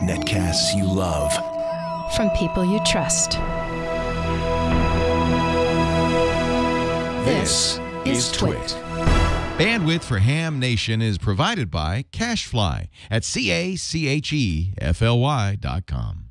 Netcasts you love. From people you trust. This is Twit. Bandwidth for Ham Nation is provided by CashFly at CACHEFLY.com.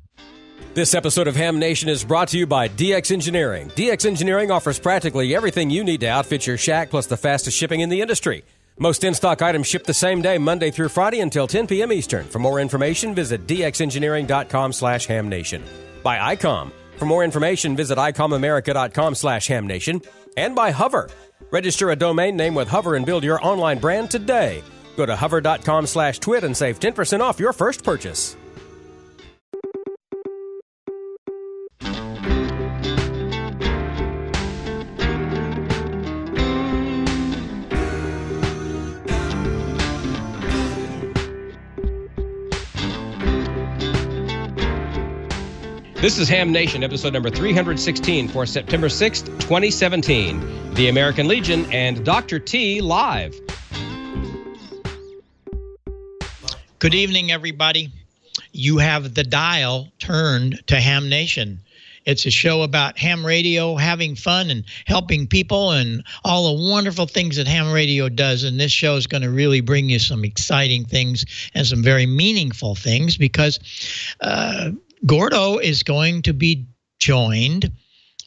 This episode of Ham Nation is brought to you by DX Engineering. DX Engineering offers practically everything you need to outfit your shack, plus the fastest shipping in the industry. Most in-stock items ship the same day, Monday through Friday until 10 p.m. Eastern. For more information, visit dxengineering.com/hamnation. By Icom. For more information, visit icomamerica.com/hamnation. And by Hover. Register a domain name with Hover and build your online brand today. Go to hover.com/twit and save 10% off your first purchase. This is Ham Nation, episode number 316 for September 6th, 2017. The American Legion and Dr. T live. Good evening, everybody. You have the dial turned to Ham Nation. It's a show about ham radio, having fun and helping people and all the wonderful things that ham radio does. And this show is going to really bring you some exciting things and some very meaningful things because Gordo is going to be joined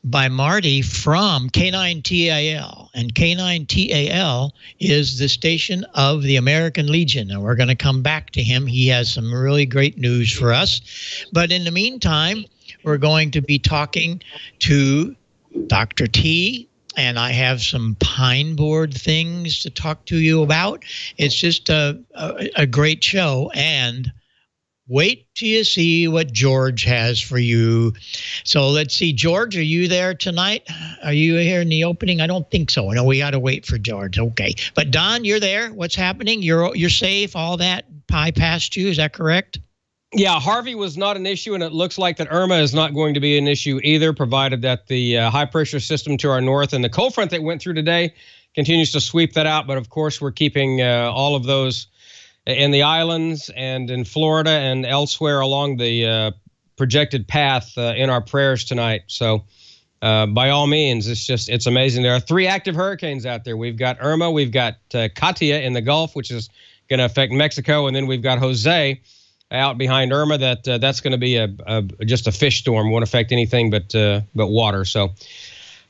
by Marty from K9TAL, and K9TAL is the station of the American Legion, and we're going to come back to him. He has some really great news for us. But in the meantime, we're going to be talking to Dr. T, and I have some Pineboard things to talk to you about. It's just a great show, and wait till you see what George has for you. So let's see. George, are you there tonight? Are you here in the opening? I don't think so. No, we got to wait for George. Okay. But Don, you're there. What's happening? You're safe. All that pie passed you. Is that correct? Yeah, Harvey was not an issue, and it looks like that Irma is not going to be an issue either, provided that the high-pressure system to our north and the cold front that went through today continues to sweep that out. But, of course, we're keeping all of those in the islands and in Florida and elsewhere along the projected path in our prayers tonight. So by all means, it's amazing. There are 3 active hurricanes out there. We've got Irma, we've got Katia in the Gulf, which is going to affect Mexico, and then we've got Jose out behind Irma. That's going to be just a fish storm. Won't affect anything but water. So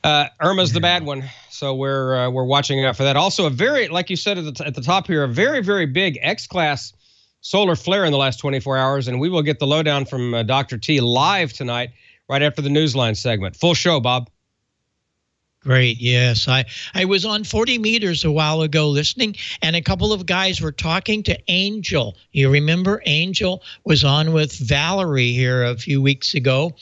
Irma's the bad one. So we're watching out for that. Also, a very, like you said at the top here, a very, very big X-class solar flare in the last 24 hours, and we will get the lowdown from Dr. T live tonight, right after the Newsline segment. Full show, Bob. Great. Yes. I was on 40 meters a while ago listening, and a couple of guys were talking to Angel. You remember Angel was on with Valerie here a few weeks ago.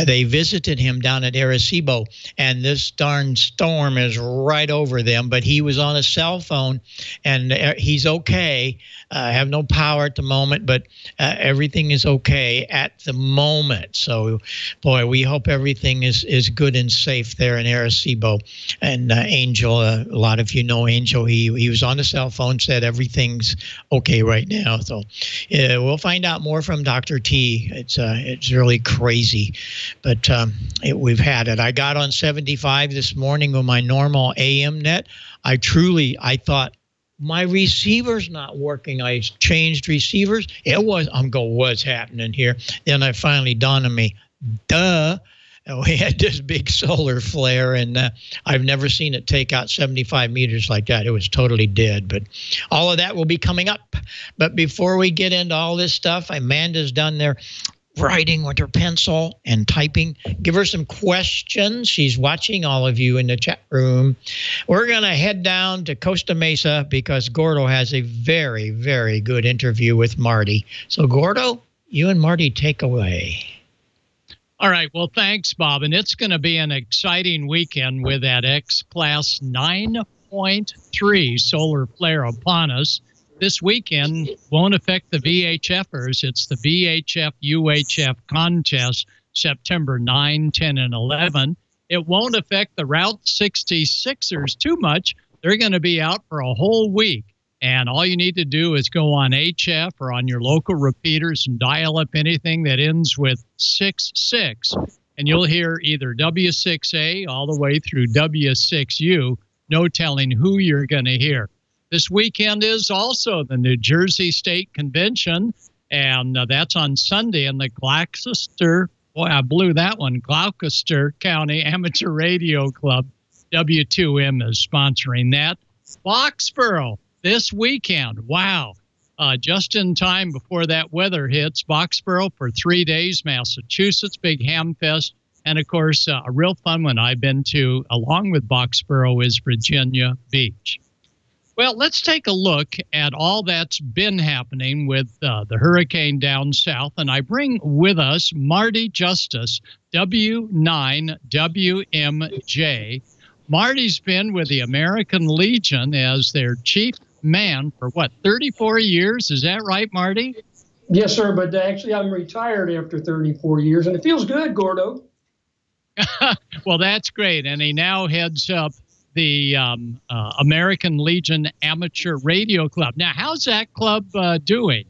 They visited him down at Arecibo, and this darn storm is right over them, but he was on a cell phone, and he's okay. Have no power at the moment, but everything is okay at the moment. So, boy, we hope everything is good and safe there in Arecibo. And Angel, a lot of you know Angel. He was on the cell phone, said everything's okay right now. So we'll find out more from Dr. T. It's really crazy, but we've had it. I got on 75 this morning with my normal AM net. I thought, my receiver's not working. I changed receivers. What's happening here? Then I finally dawned on me, duh. We had this big solar flare, and I've never seen it take out 75 meters like that. It was totally dead, but all of that will be coming up. But before we get into all this stuff, Amanda's done there writing with her pencil and typing. Give her some questions. She's watching all of you in the chat room. We're going to head down to Costa Mesa because Gordo has a very, very good interview with Marty. So, Gordo, you and Marty take away. All right. Well, thanks, Bob. And it's going to be an exciting weekend with that X-Class 9.3 solar flare upon us. This weekend won't affect the VHFers. It's the VHF-UHF contest, September 9, 10, and 11. It won't affect the Route 66ers too much. They're going to be out for a whole week. And all you need to do is go on HF or on your local repeaters and dial up anything that ends with 66. And you'll hear either W6A all the way through W6U. No telling who you're going to hear. This weekend is also the New Jersey State Convention, and that's on Sunday in the Gloucester, boy, I blew that one, Gloucester County Amateur Radio Club. W2M is sponsoring that. Boxborough this weekend. Wow. Just in time before that weather hits, Boxborough for 3 days, Massachusetts, big ham fest. And, of course, a real fun one I've been to, along with Boxborough, is Virginia Beach. Well, let's take a look at all that's been happening with the hurricane down south. And I bring with us Marty Justice, W9WMJ. Marty's been with the American Legion as their chief man for, 34 years? Is that right, Marty? Yes, sir. But actually, I'm retired after 34 years, and it feels good, Gordo. Well, that's great. And he now heads up the American Legion Amateur Radio Club. Now, how's that club doing?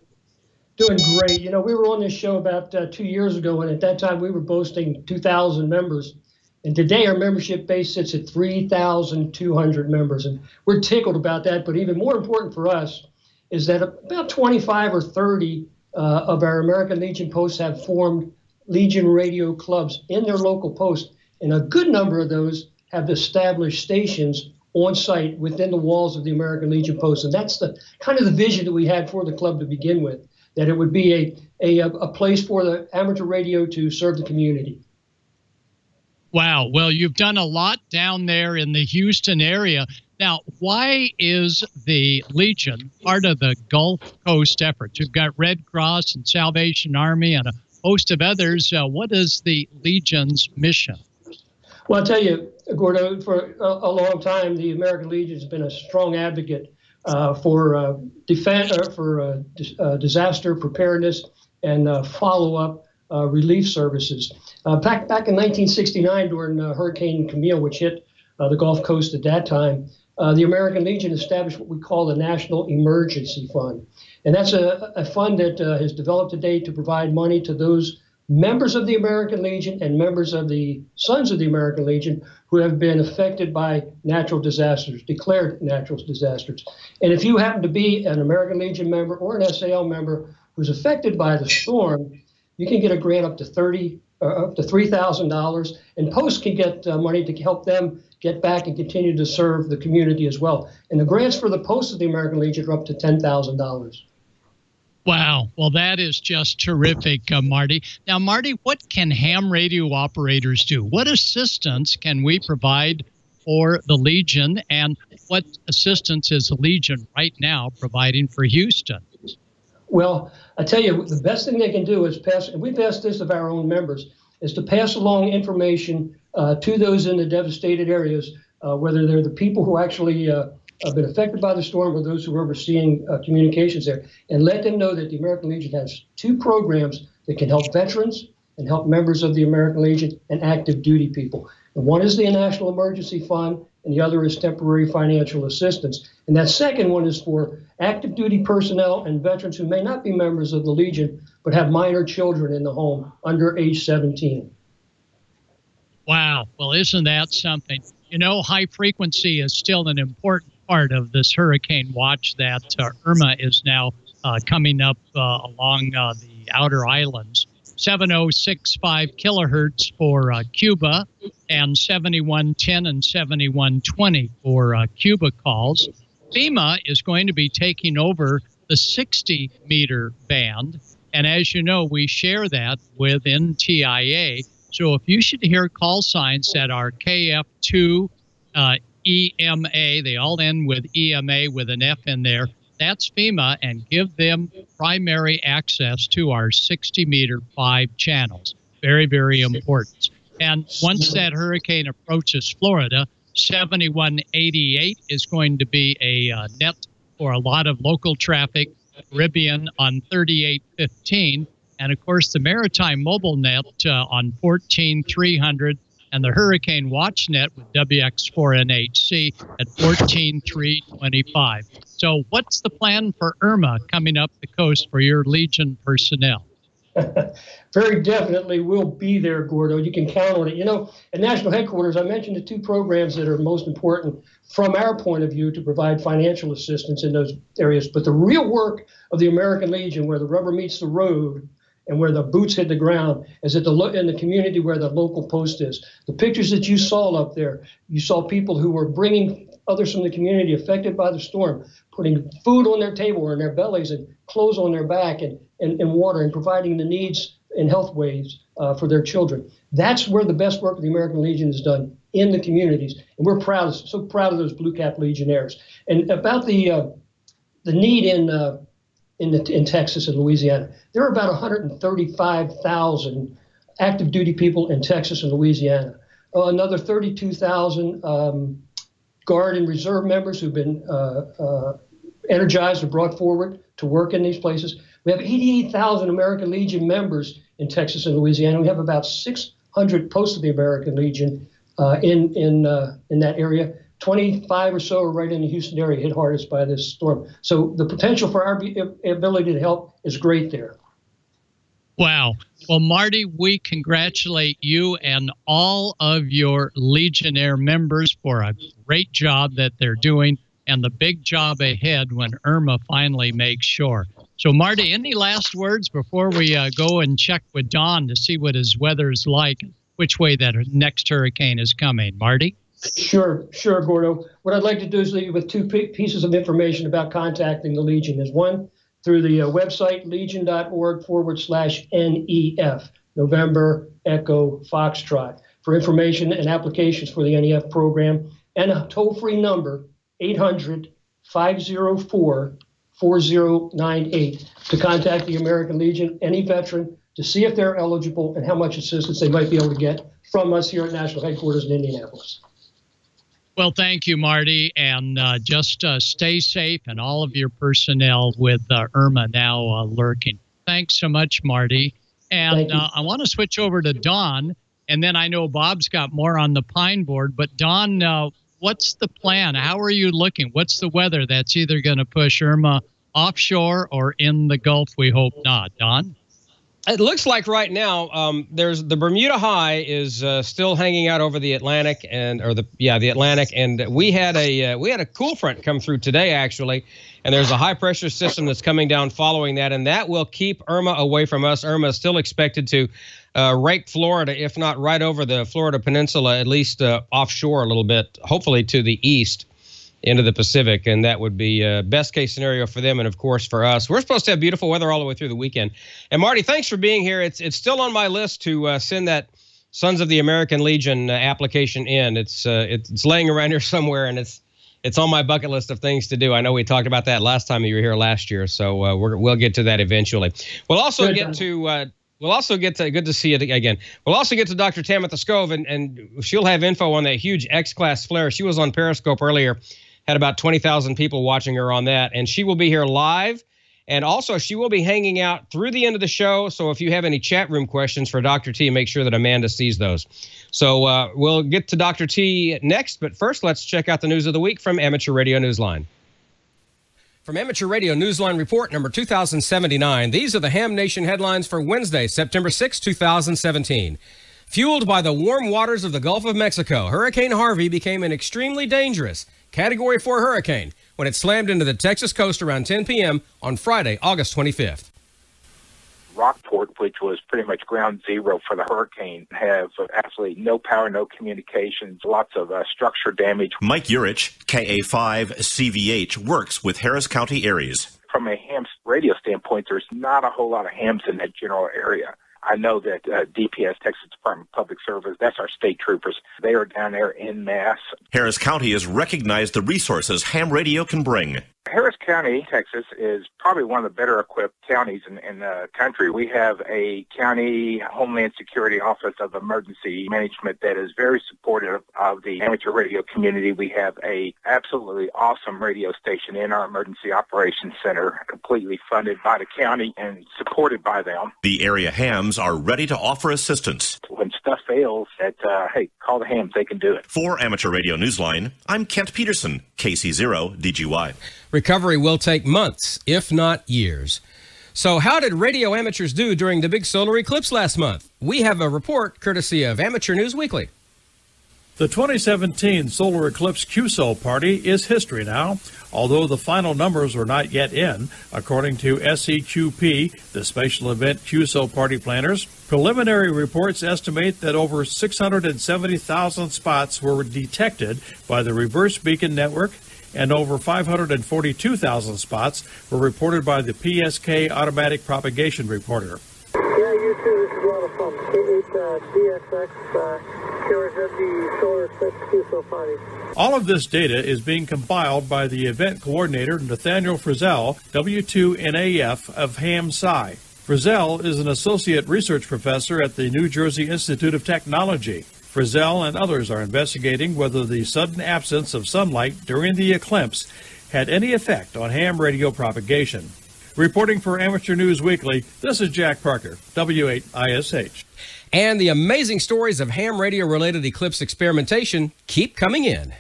Doing great. You know, we were on this show about 2 years ago, and at that time we were boasting 2,000 members. And today our membership base sits at 3,200 members. And we're tickled about that. But even more important for us is that about 25 or 30 of our American Legion posts have formed Legion radio clubs in their local post, and a good number of those have established stations on site within the walls of the American Legion post. And that's the kind of the vision that we had for the club to begin with, that it would be a place for the amateur radio to serve the community. Wow. Well, you've done a lot down there in the Houston area. Now, why is the Legion part of the Gulf Coast effort? You've got Red Cross and Salvation Army and a host of others. What is the Legion's mission? Well, I'll tell you, Gordo, for a long time, the American Legion has been a strong advocate for defense, for disaster preparedness and follow-up relief services. Back in 1969, during Hurricane Camille, which hit the Gulf Coast at that time, the American Legion established what we call the National Emergency Fund. And that's a fund that has developed today to provide money to those members of the American Legion and members of the Sons of the American Legion who have been affected by natural disasters, declared natural disasters. And if you happen to be an American Legion member or an SAL member who's affected by the storm, you can get a grant up to $3,000, and posts can get money to help them get back and continue to serve the community as well. And the grants for the posts of the American Legion are up to $10,000. Wow. Well, that is just terrific, Marty. Now, Marty, what can ham radio operators do? What assistance can we provide for the Legion, and what assistance is the Legion right now providing for Houston? Well, I tell you, the best thing they can do is pass, and we've asked this of our own members, is to pass along information to those in the devastated areas, whether they're the people who actually have been affected by the storm or those who are overseeing communications there, and let them know that the American Legion has two programs that can help veterans and help members of the American Legion and active duty people. And one is the National Emergency Fund, and the other is temporary financial assistance. And that second one is for active duty personnel and veterans who may not be members of the Legion, but have minor children in the home under age 17. Wow. Well, isn't that something? You know, high frequency is still an important part of this hurricane watch that Irma is now coming up along the outer islands. 7065 kilohertz for Cuba, and 7110 and 7120 for Cuba calls. FEMA is going to be taking over the 60-meter band, and as you know, we share that with NTIA. So if you should hear call signs that are KF2 EMA, they all end with EMA with an F in there, that's FEMA, and give them primary access to our 60-meter 5 channels. Very, very important. And once that hurricane approaches Florida, 7188 is going to be a net for a lot of local traffic, Caribbean on 3815, and of course the Maritime Mobile Net on 14300 and the Hurricane Watch Net with WX4NHC at 14,325. So what's the plan for Irma coming up the coast for your Legion personnel? Very definitely we'll be there, Gordo. You can count on it. You know, at National Headquarters, I mentioned the two programs that are most important from our point of view to provide financial assistance in those areas. But the real work of the American Legion, where the rubber meets the road and where the boots hit the ground, is in the community where the local post is. The pictures that you saw up there, you saw people who were bringing others from the community affected by the storm, putting food on their table or in their bellies and clothes on their back and water, and providing the needs and health ways for their children. That's where the best work of the American Legion is done, in the communities. And we're so proud of those Blue Cap Legionnaires. And about the need in Texas and Louisiana, there are about 135,000 active duty people in Texas and Louisiana. Another 32,000 Guard and Reserve members who've been energized or brought forward to work in these places. We have 88,000 American Legion members in Texas and Louisiana. We have about 600 posts of the American Legion in that area. 25 or so are right in the Houston area, hit hardest by this storm. So the potential for our ability to help is great there. Wow. Well, Marty, we congratulate you and all of your Legionnaire members for a great job that they're doing and the big job ahead when Irma finally makes shore. So, Marty, any last words before we go and check with Don to see what his weather is like, which way that next hurricane is coming? Marty? Sure, Gordo. What I'd like to do is leave you with two pieces of information about contacting the Legion. Is one, through the website legion.org/NEF, November Echo Foxtrot, for information and applications for the NEF program, and a toll-free number, 800-504-4098, to contact the American Legion, any veteran, to see if they're eligible and how much assistance they might be able to get from us here at National Headquarters in Indianapolis. Well, thank you, Marty, and just stay safe and all of your personnel with Irma now lurking. Thanks so much, Marty. And I want to switch over to Don, and then I know Bob's got more on the Pineboard. But Don, what's the plan? How are you looking? What's the weather that's either going to push Irma offshore or in the Gulf? We hope not. Don? It looks like right now there's the Bermuda High is still hanging out over the Atlantic the Atlantic, and we had a cool front come through today actually, and there's a high pressure system that's coming down following that, and that will keep Irma away from us. Irma is still expected to rake Florida, if not right over the Florida Peninsula, at least offshore a little bit, hopefully to the east into the Pacific, and that would be best case scenario for them and of course for us. We're supposed to have beautiful weather all the way through the weekend. And Marty, thanks for being here. It's still on my list to send that Sons of the American Legion application in. It's laying around here somewhere, and it's on my bucket list of things to do. I know we talked about that last time you were here last year, so we'll get to that eventually. We'll also get to good to see it again. We'll also get to Dr. Tamitha Skov, and she'll have info on that huge X-class flare. She was on Periscope earlier. Had about 20,000 people watching her on that. And she will be here live. And also, she will be hanging out through the end of the show. So if you have any chat room questions for Dr. T, make sure that Amanda sees those. So we'll get to Dr. T next. But first, let's check out the news of the week from Amateur Radio Newsline. From Amateur Radio Newsline Report number 2079, these are the Ham Nation headlines for Wednesday, September 6, 2017. Fueled by the warm waters of the Gulf of Mexico, Hurricane Harvey became an extremely dangerous Category 4 hurricane when it slammed into the Texas coast around 10 p.m. on Friday, August 25th. Rockport, which was pretty much ground zero for the hurricane, have absolutely no power, no communications, lots of structure damage. Mike Urich, KA5CVH, works with Harris County Aries. From a ham radio standpoint, there's not a whole lot of hams in that general area. I know that DPS, Texas Department of Public Service, that's our state troopers. They are down there en masse. Harris County has recognized the resources ham radio can bring. Harris County, Texas, is probably one of the better equipped counties in the country. We have a county Homeland Security Office of Emergency Management that is very supportive of the amateur radio community. We have a absolutely awesome radio station in our Emergency Operations Center, completely funded by the county and supported by them. The area hams are ready to offer assistance. When stuff fails fails, that, hey, call the hams. They can do it. For Amateur Radio Newsline, I'm Kent Peterson, KC0DGY. Recovery will take months, if not years. So how did radio amateurs do during the big solar eclipse last month? We have a report courtesy of Amateur News Weekly. The 2017 solar eclipse QSO party is history now, although the final numbers are not yet in. According to SEQP, the special event QSO party planners, preliminary reports estimate that over 670,000 spots were detected by the reverse beacon network, and over 542,000 spots were reported by the PSK automatic propagation reporter. Yeah, you too. This is Ronald from K8DXX. The solar eclipse QSO party. All of this data is being compiled by the event coordinator Nathaniel Frizzell, W2NAF of Ham-Sci. Frizzell is an associate research professor at the New Jersey Institute of Technology. Frizzell and others are investigating whether the sudden absence of sunlight during the eclipse had any effect on ham radio propagation. Reporting for Amateur News Weekly, this is Jack Parker, W8ISH. And the amazing stories of ham radio-related eclipse experimentation keep coming in.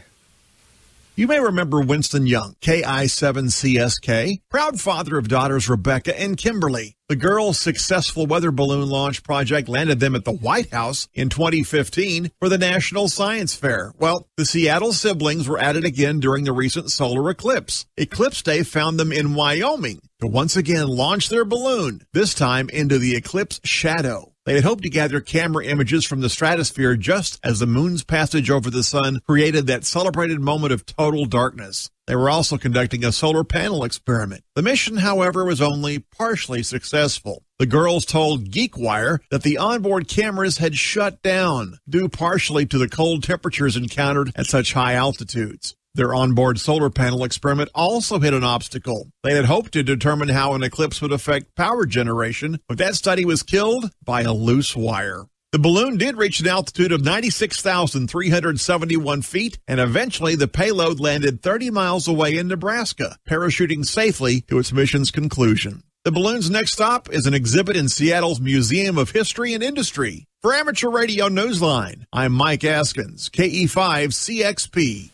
You may remember Winston Young, KI7CSK, proud father of daughters Rebecca and Kimberly. The girls' successful weather balloon launch project landed them at the White House in 2015 for the National Science Fair. Well, the Seattle siblings were at it again during the recent solar eclipse. Eclipse Day found them in Wyoming to once again launch their balloon, this time into the eclipse shadow. They had hoped to gather camera images from the stratosphere just as the moon's passage over the sun created that celebrated moment of total darkness. They were also conducting a solar panel experiment. The mission, however, was only partially successful. The girls told GeekWire that the onboard cameras had shut down, due partially to the cold temperatures encountered at such high altitudes. Their onboard solar panel experiment also hit an obstacle. They had hoped to determine how an eclipse would affect power generation, but that study was killed by a loose wire. The balloon did reach an altitude of 96,371 feet, and eventually the payload landed 30 miles away in Nebraska, parachuting safely to its mission's conclusion. The balloon's next stop is an exhibit in Seattle's Museum of History and Industry. For Amateur Radio Newsline, I'm Mike Askins, KE5CXP.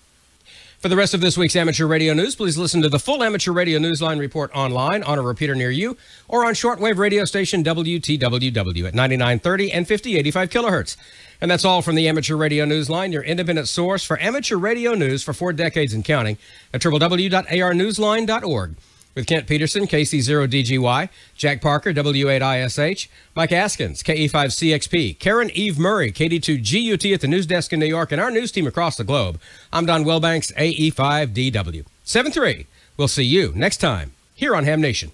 For the rest of this week's Amateur Radio News, please listen to the full Amateur Radio Newsline report online, on a repeater near you, or on shortwave radio station WTWW at 9930 and 5085 kilohertz. And that's all from the Amateur Radio Newsline, your independent source for amateur radio news for 4 decades and counting at www.arnewsline.org. With Kent Peterson, KC0DGY, Jack Parker, W8ISH, Mike Askins, KE5CXP, Karen Eve Murray, KD2GUT at the news desk in New York, and our news team across the globe. I'm Don Wilbanks, AE5DW. 7-3. We'll see you next time here on Ham Nation.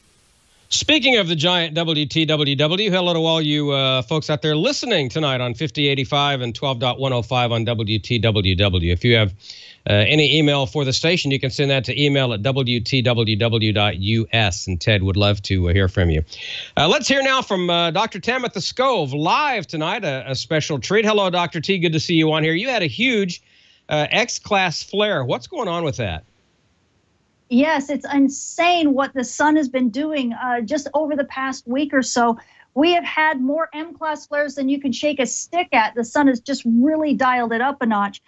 Speaking of the giant WTWW, hello to all you folks out there listening tonight on 5085 and 12.105 on WTWW. If you have any email for the station, you can send that to email at wtww.us, and Ted would love to hear from you. Let's hear now from Dr. Tamitha Skov, live tonight, a special treat. Hello, Dr. T. Good to see you on here. You had a huge X-class flare. What's going on with that? Yes, it's insane what the sun has been doing just over the past week or so. We have had more M-class flares than you can shake a stick at. The sun has just really dialed it up a notch.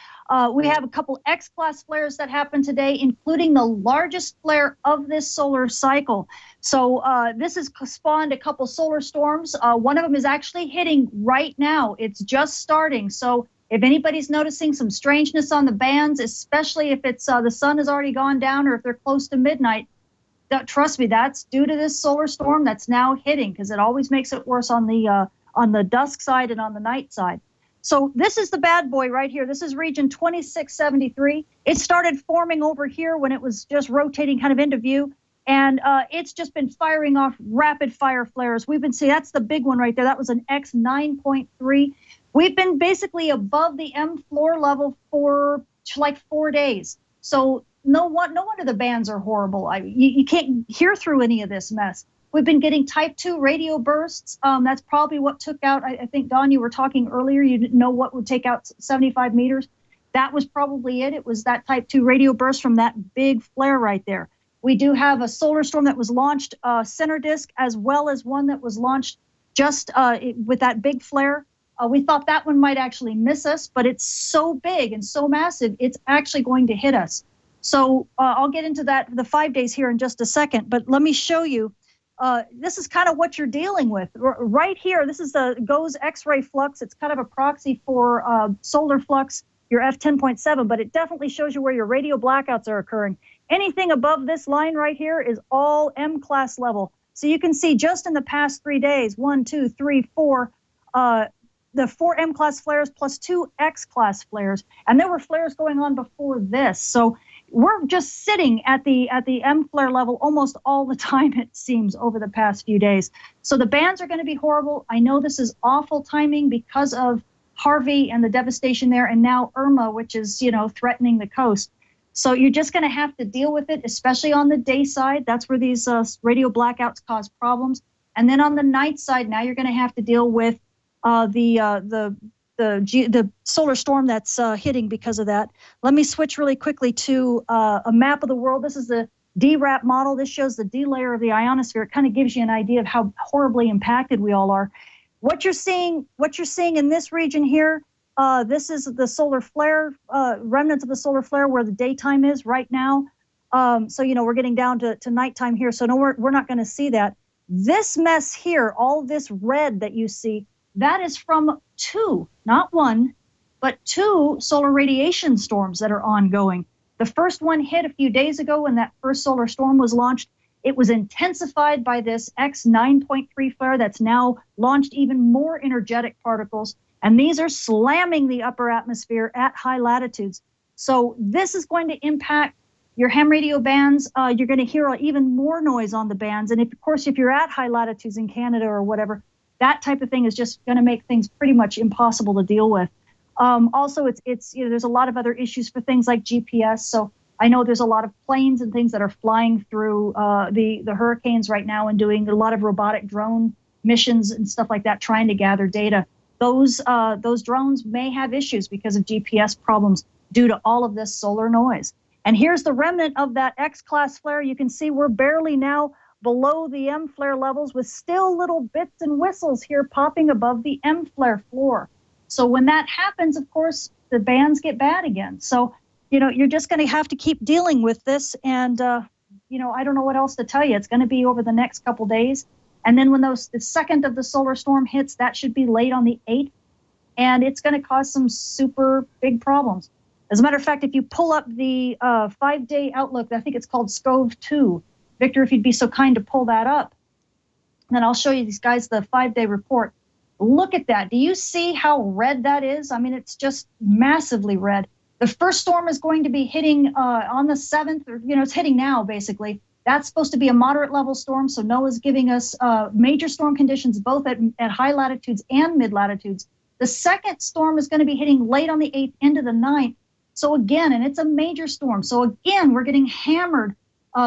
We have a couple X-class flares that happened today, including the largest flare of this solar cycle. So this has spawned a couple solar storms. One of them is actually hitting right now. It's just starting. So if anybody's noticing some strangeness on the bands, especially if it's the sun has already gone down or if they're close to midnight, trust me, that's due to this solar storm that's now hitting, because it always makes it worse on the dusk side and on the night side. So this is the bad boy right here. This is region 2673. It started forming over here when it was just rotating kind of into view, and it's just been firing off rapid fire flares. We've been seeing, that's the big one right there. That was an X9.3. We've been basically above the M floor level for like 4 days. So no wonder the bands are horrible. You can't hear through any of this mess. We've been getting type 2 radio bursts. That's probably what took out, I think, Don, you were talking earlier, you didn't know what would take out 75 meters. That was probably it. It was that type 2 radio burst from that big flare right there. We do have a solar storm that was launched center disk, as well as one that was launched just with that big flare. We thought that one might actually miss us, but it's so big and so massive, it's actually going to hit us. So I'll get into that, the 5 days here in just a second, but let me show you. This is kind of what you're dealing with. Right here, this is the GOES X-ray flux. It's kind of a proxy for solar flux, your F10.7, but it definitely shows you where your radio blackouts are occurring. Anything above this line right here is all M-class level. So you can see just in the past 3 days, 1, 2, 3, 4, the 4 M-class flares plus 2 X-class flares. And there were flares going on before this. So we're just sitting at the M flare level almost all the time, it seems, over the past few days. So the bands are going to be horrible. I know this is awful timing because of Harvey and the devastation there, and now Irma, which is, you know, threatening the coast. So you're just going to have to deal with it, especially on the day side. That's where these radio blackouts cause problems. And then on the night side, now you're going to have to deal with the solar storm that's hitting because of that. Let me switch really quickly to a map of the world. This is the DRAP model. This shows the D layer of the ionosphere. It kind of gives you an idea of how horribly impacted we all are. What you're seeing in this region here, this is the solar flare, remnants of the solar flare where the daytime is right now. So, you know, we're getting down to nighttime here. So no, we're not going to see that. This mess here, all this red that you see, that is from 2, not 1, but 2 solar radiation storms that are ongoing. The first one hit a few days ago when that first solar storm was launched. It was intensified by this X9.3 flare that's now launched even more energetic particles. And these are slamming the upper atmosphere at high latitudes. So this is going to impact your ham radio bands. You're going to hear even more noise on the bands. And of course, if you're at high latitudes in Canada or whatever, that type of thing is just going to make things pretty much impossible to deal with. Also, it's you know, there's a lot of other issues for things like GPS. So I know there's a lot of planes and things that are flying through the hurricanes right now and doing a lot of robotic drone missions and stuff like that, trying to gather data. Those drones may have issues because of GPS problems due to all of this solar noise. And here's the remnant of that X-class flare. You can see we're barely now below the M flare levels with still little bits and whistles here popping above the M flare floor. So when that happens, of course, the bands get bad again. So, you know, you're just going to have to keep dealing with this. And, you know, I don't know what else to tell you. It's going to be over the next couple days. And then when the second of the solar storm hits, that should be late on the 8th. And it's going to cause some super big problems. As a matter of fact, if you pull up the 5-day outlook, I think it's called Skov 2. Victor, if you'd be so kind to pull that up. And then I'll show you these guys the 5-day report. Look at that. Do you see how red that is? I mean, it's just massively red. The first storm is going to be hitting on the 7th, or, you know, it's hitting now, basically. That's supposed to be a moderate level storm. So NOAA's giving us major storm conditions both at high latitudes and mid latitudes. The second storm is going to be hitting late on the 8th into the 9th. So again, and it's a major storm. So again, we're getting hammered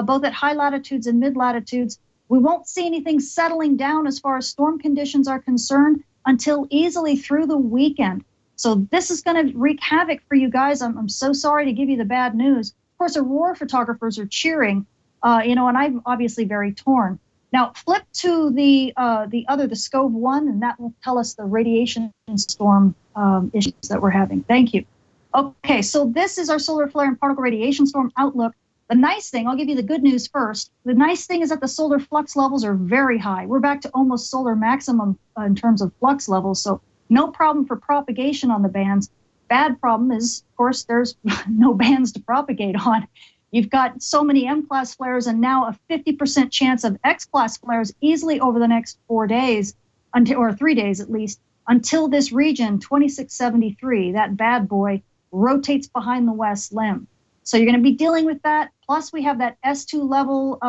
both at high latitudes and mid latitudes. We won't see anything settling down as far as storm conditions are concerned until easily through the weekend. So this is going to wreak havoc for you guys. I'm so sorry to give you the bad news. Of course, aurora photographers are cheering, you know, and I'm obviously very torn. Now, flip to the Skov 1, and that will tell us the radiation storm issues that we're having. Thank you. Okay, so this is our solar flare and particle radiation storm outlook. The nice thing, I'll give you the good news first. The nice thing is that the solar flux levels are very high. We're back to almost solar maximum in terms of flux levels, so no problem for propagation on the bands. Bad problem is, of course, there's no bands to propagate on. You've got so many M-class flares and now a 50% chance of X-class flares easily over the next 4 days, or 3 days at least, until this region, 2673, that bad boy, rotates behind the west limb. So you're going to be dealing with that. Plus, we have that S2 level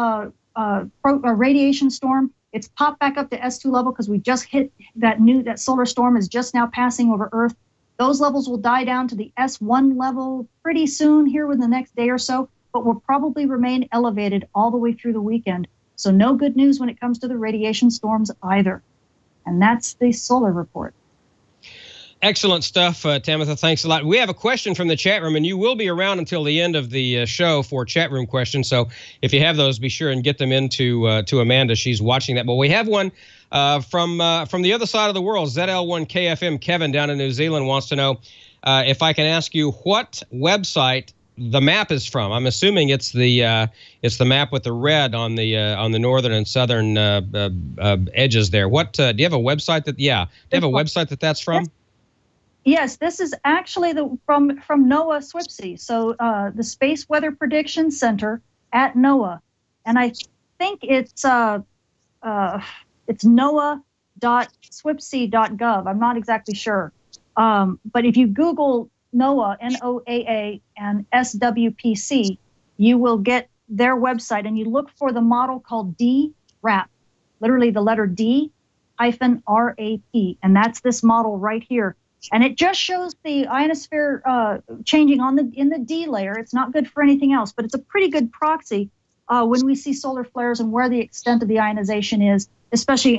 radiation storm. It's popped back up to S2 level because we just hit that solar storm is just now passing over Earth. Those levels will die down to the S1 level pretty soon here within the next day or so, but will probably remain elevated all the way through the weekend. So no good news when it comes to the radiation storms either. And that's the solar report. Excellent stuff, Tamitha. Thanks a lot. We have a question from the chat room, and you will be around until the end of the show for chat room questions. So if you have those, be sure and get them into to Amanda. She's watching that. But we have one from the other side of the world. ZL1KFM Kevin down in New Zealand wants to know if I can ask you what website the map is from. I'm assuming it's the map with the red on the northern and southern edges there. What do you have a website that? Yeah, do you have a website that's from? Yes, this is actually from NOAA SWPC. So the Space Weather Prediction Center at NOAA, and I think it's noaa.swpc.gov. I'm not exactly sure, but if you Google NOAA, NOAA, and SWPC, you will get their website, and you look for the model called DRAP, literally the letter D -RAP, and that's this model right here. And it just shows the ionosphere changing in the D layer. It's not good for anything else, but it's a pretty good proxy when we see solar flares and where the extent of the ionization is, especially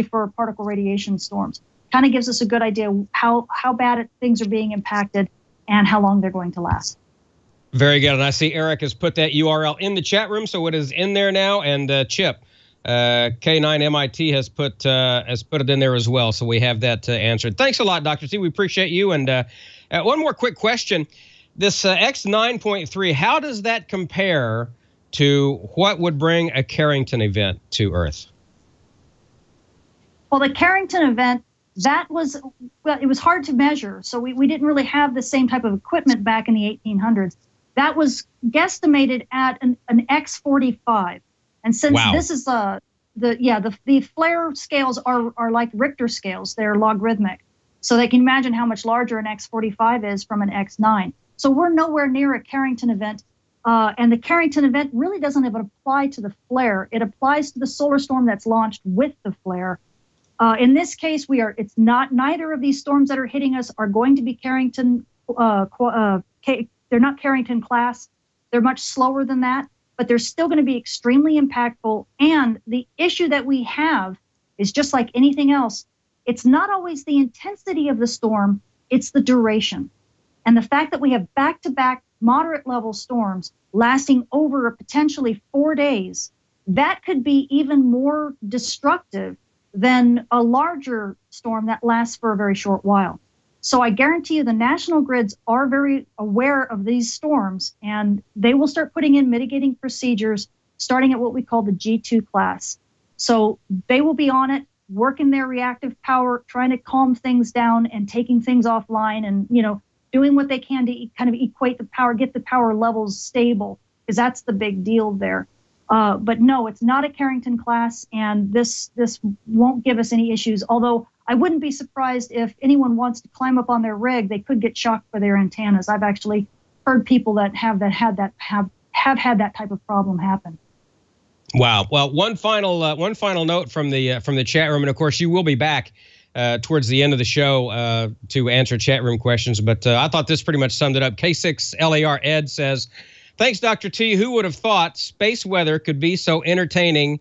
for particle radiation storms. Kind of gives us a good idea how bad things are being impacted and how long they're going to last. Very good. And I see Eric has put that URL in the chat room, so it is in there now. And Chip, K9MIT has put it in there as well, so we have that answered. Thanks a lot, Dr. T. We appreciate you. And one more quick question: this X9.3, how does that compare to what would bring a Carrington event to Earth? Well, the Carrington event, it was hard to measure, so we didn't really have the same type of equipment back in the 1800s. That was guesstimated at an X45. And since this is the flare scales are like Richter scales, they're logarithmic. So they can imagine how much larger an X45 is from an X9. So we're nowhere near a Carrington event. And the Carrington event really doesn't even apply to the flare. It applies to the solar storm that's launched with the flare. In this case, neither of these storms that are hitting us are going to be Carrington. They're not Carrington class. They're much slower than that. But they're still going to be extremely impactful. And the issue that we have is just like anything else. It's not always the intensity of the storm, it's the duration. And the fact that we have back-to-back moderate level storms lasting over potentially 4 days, that could be even more destructive than a larger storm that lasts for a very short while. So I guarantee you the national grids are very aware of these storms, and they will start putting in mitigating procedures starting at what we call the G2 class. So they will be on it, working their reactive power, trying to calm things down and taking things offline and, doing what they can to kind of equate the power, get the power levels stable, because that's the big deal there. But no, it's not a Carrington class, and this won't give us any issues, although I wouldn't be surprised if anyone wants to climb up on their rig, they could get shocked by their antennas. I've actually heard people that have had that type of problem happen. Wow. Well, one final note from the chat room, and of course you will be back towards the end of the show to answer chat room questions. But I thought this pretty much summed it up. K6LAR Ed says, "Thanks, Dr. T. Who would have thought space weather could be so entertaining?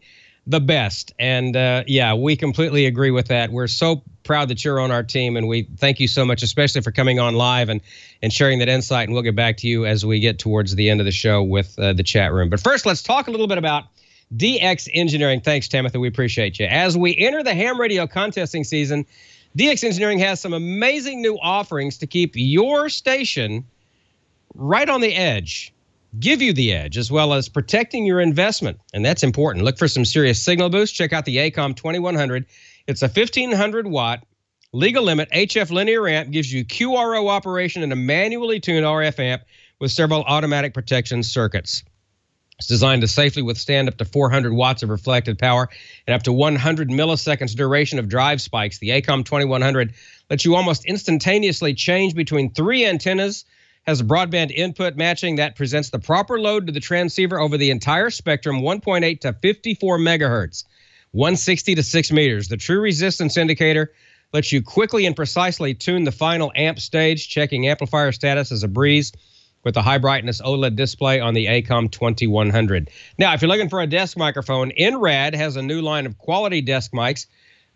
The best." And yeah, we completely agree with that. We're so proud that you're on our team, and we thank you so much, especially for coming on live and sharing that insight. And we'll get back to you as we get towards the end of the show with the chat room. But first, let's talk a little bit about DX Engineering. Thanks, Tamitha. We appreciate you. As we enter the ham radio contesting season, DX Engineering has some amazing new offerings to keep your station right on the edge. Give you the edge, as well as protecting your investment. And that's important. Look for some serious signal boost. Check out the Icom 2100. It's a 1,500 watt legal limit HF linear amp, gives you QRO operation and a manually tuned RF amp with several automatic protection circuits. It's designed to safely withstand up to 400 watts of reflected power and up to 100 milliseconds duration of drive spikes. The Icom 2100 lets you almost instantaneously change between 3 antennas, has a broadband input matching that presents the proper load to the transceiver over the entire spectrum, 1.8 to 54 megahertz, 160 to 6 meters. The true resistance indicator lets you quickly and precisely tune the final amp stage, checking amplifier status as a breeze with a high brightness OLED display on the Icom 2100. Now, if you're looking for a desk microphone, NRAD has a new line of quality desk mics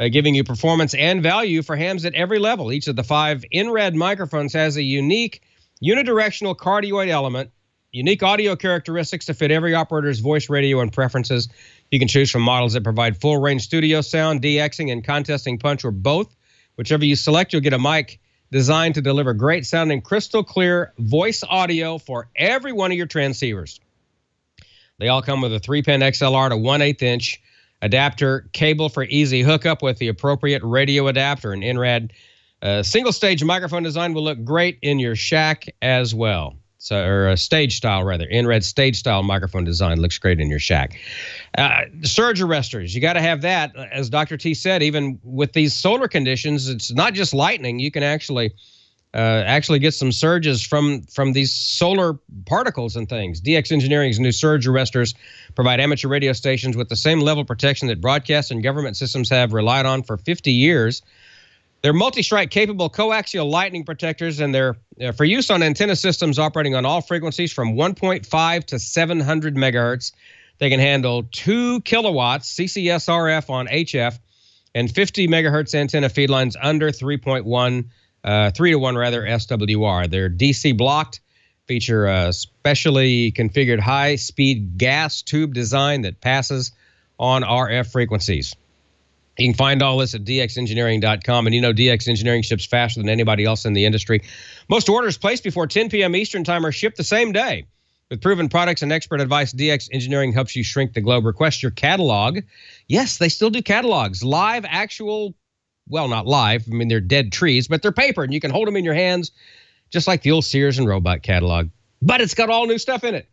giving you performance and value for hams at every level. Each of the 5 InRed microphones has a unique unidirectional cardioid element, unique audio characteristics to fit every operator's voice, radio, and preferences. You can choose from models that provide full-range studio sound, DXing, and contesting punch, or both. Whichever you select, you'll get a mic designed to deliver great-sounding, crystal-clear voice audio for every one of your transceivers. They all come with a 3-pin XLR to 1/8 inch adapter cable for easy hookup with the appropriate radio adapter. An InRed single-stage microphone design will look great in your shack as well. Or a stage style, rather. InRed stage style microphone design looks great in your shack. Surge arresters, you got to have that. As Dr. T said, even with these solar conditions, it's not just lightning. You can actually get some surges from these solar particles and things. DX Engineering's new surge arresters provide amateur radio stations with the same level of protection that broadcast and government systems have relied on for 50 years. They're multi-strike capable coaxial lightning protectors, and they're for use on antenna systems operating on all frequencies from 1.5 to 700 megahertz. They can handle 2 kilowatts CCS RF on HF and 50 megahertz antenna feed lines under 3.1, 3 to 1 rather, SWR. They're DC blocked, feature a specially configured high-speed gas tube design that passes on RF frequencies. You can find all this at dxengineering.com. And you know DX Engineering ships faster than anybody else in the industry. Most orders placed before 10 p.m. Eastern Time are shipped the same day. With proven products and expert advice, DX Engineering helps you shrink the globe. Request your catalog. Yes, they still do catalogs. Live, actual, well, not live. I mean, they're dead trees, but they're paper, and you can hold them in your hands just like the old Sears and Roebuck catalog. But it's got all new stuff in it.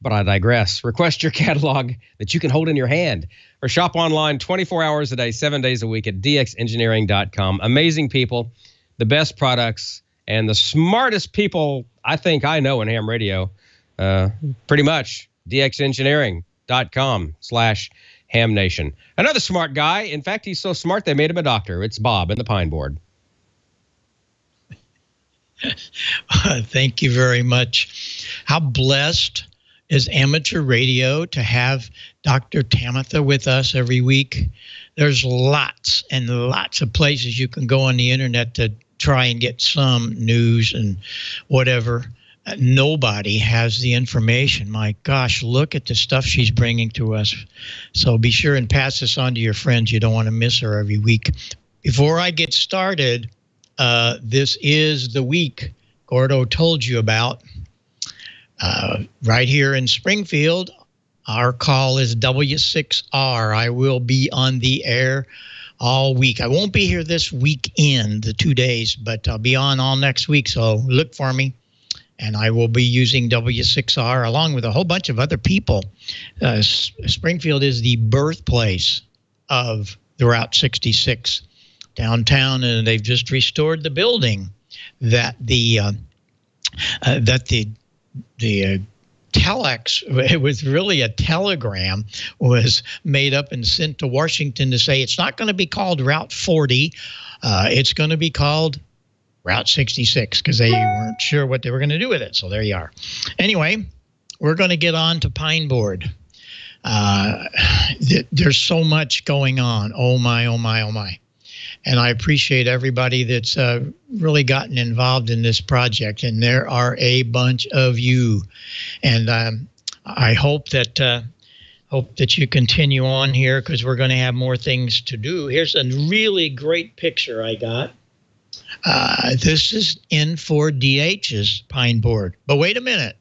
But I digress. Request your catalog that you can hold in your hand or shop online 24 hours a day, 7 days a week at dxengineering.com. Amazing people, the best products, and the smartest people I think I know in ham radio. Pretty much dxengineering.com/hamnation. Another smart guy. In fact, he's so smart they made him a doctor. It's Bob in the Pineboard. Thank you very much. How blessed is amateur radio to have Dr. Tamitha with us every week. There's lots and lots of places you can go on the internet to try and get some news and whatever. Nobody has the information. My gosh, look at the stuff she's bringing to us. So be sure and pass this on to your friends. You don't want to miss her every week. Before I get started, this is the week Gordo told you about. Right here in Springfield, our call is W6R. I will be on the air all week. I won't be here this weekend, the 2 days, but I'll be on all next week, so look for me. And I will be using W6R along with a whole bunch of other people. Springfield is the birthplace of the Route 66 downtown, and they've just restored the building that the telex, it was really a telegram, was made up and sent to Washington to say it's not going to be called Route 40. It's going to be called Route 66 because they weren't sure what they were going to do with it. So there you are. Anyway, we're going to get on to Pineboard. There's so much going on. Oh, my, oh, my, oh, my. And I appreciate everybody that's really gotten involved in this project. And there are a bunch of you. And I hope that you continue on here because we're going to have more things to do. Here's a really great picture I got. This is N4DH's Pineboard. But wait a minute.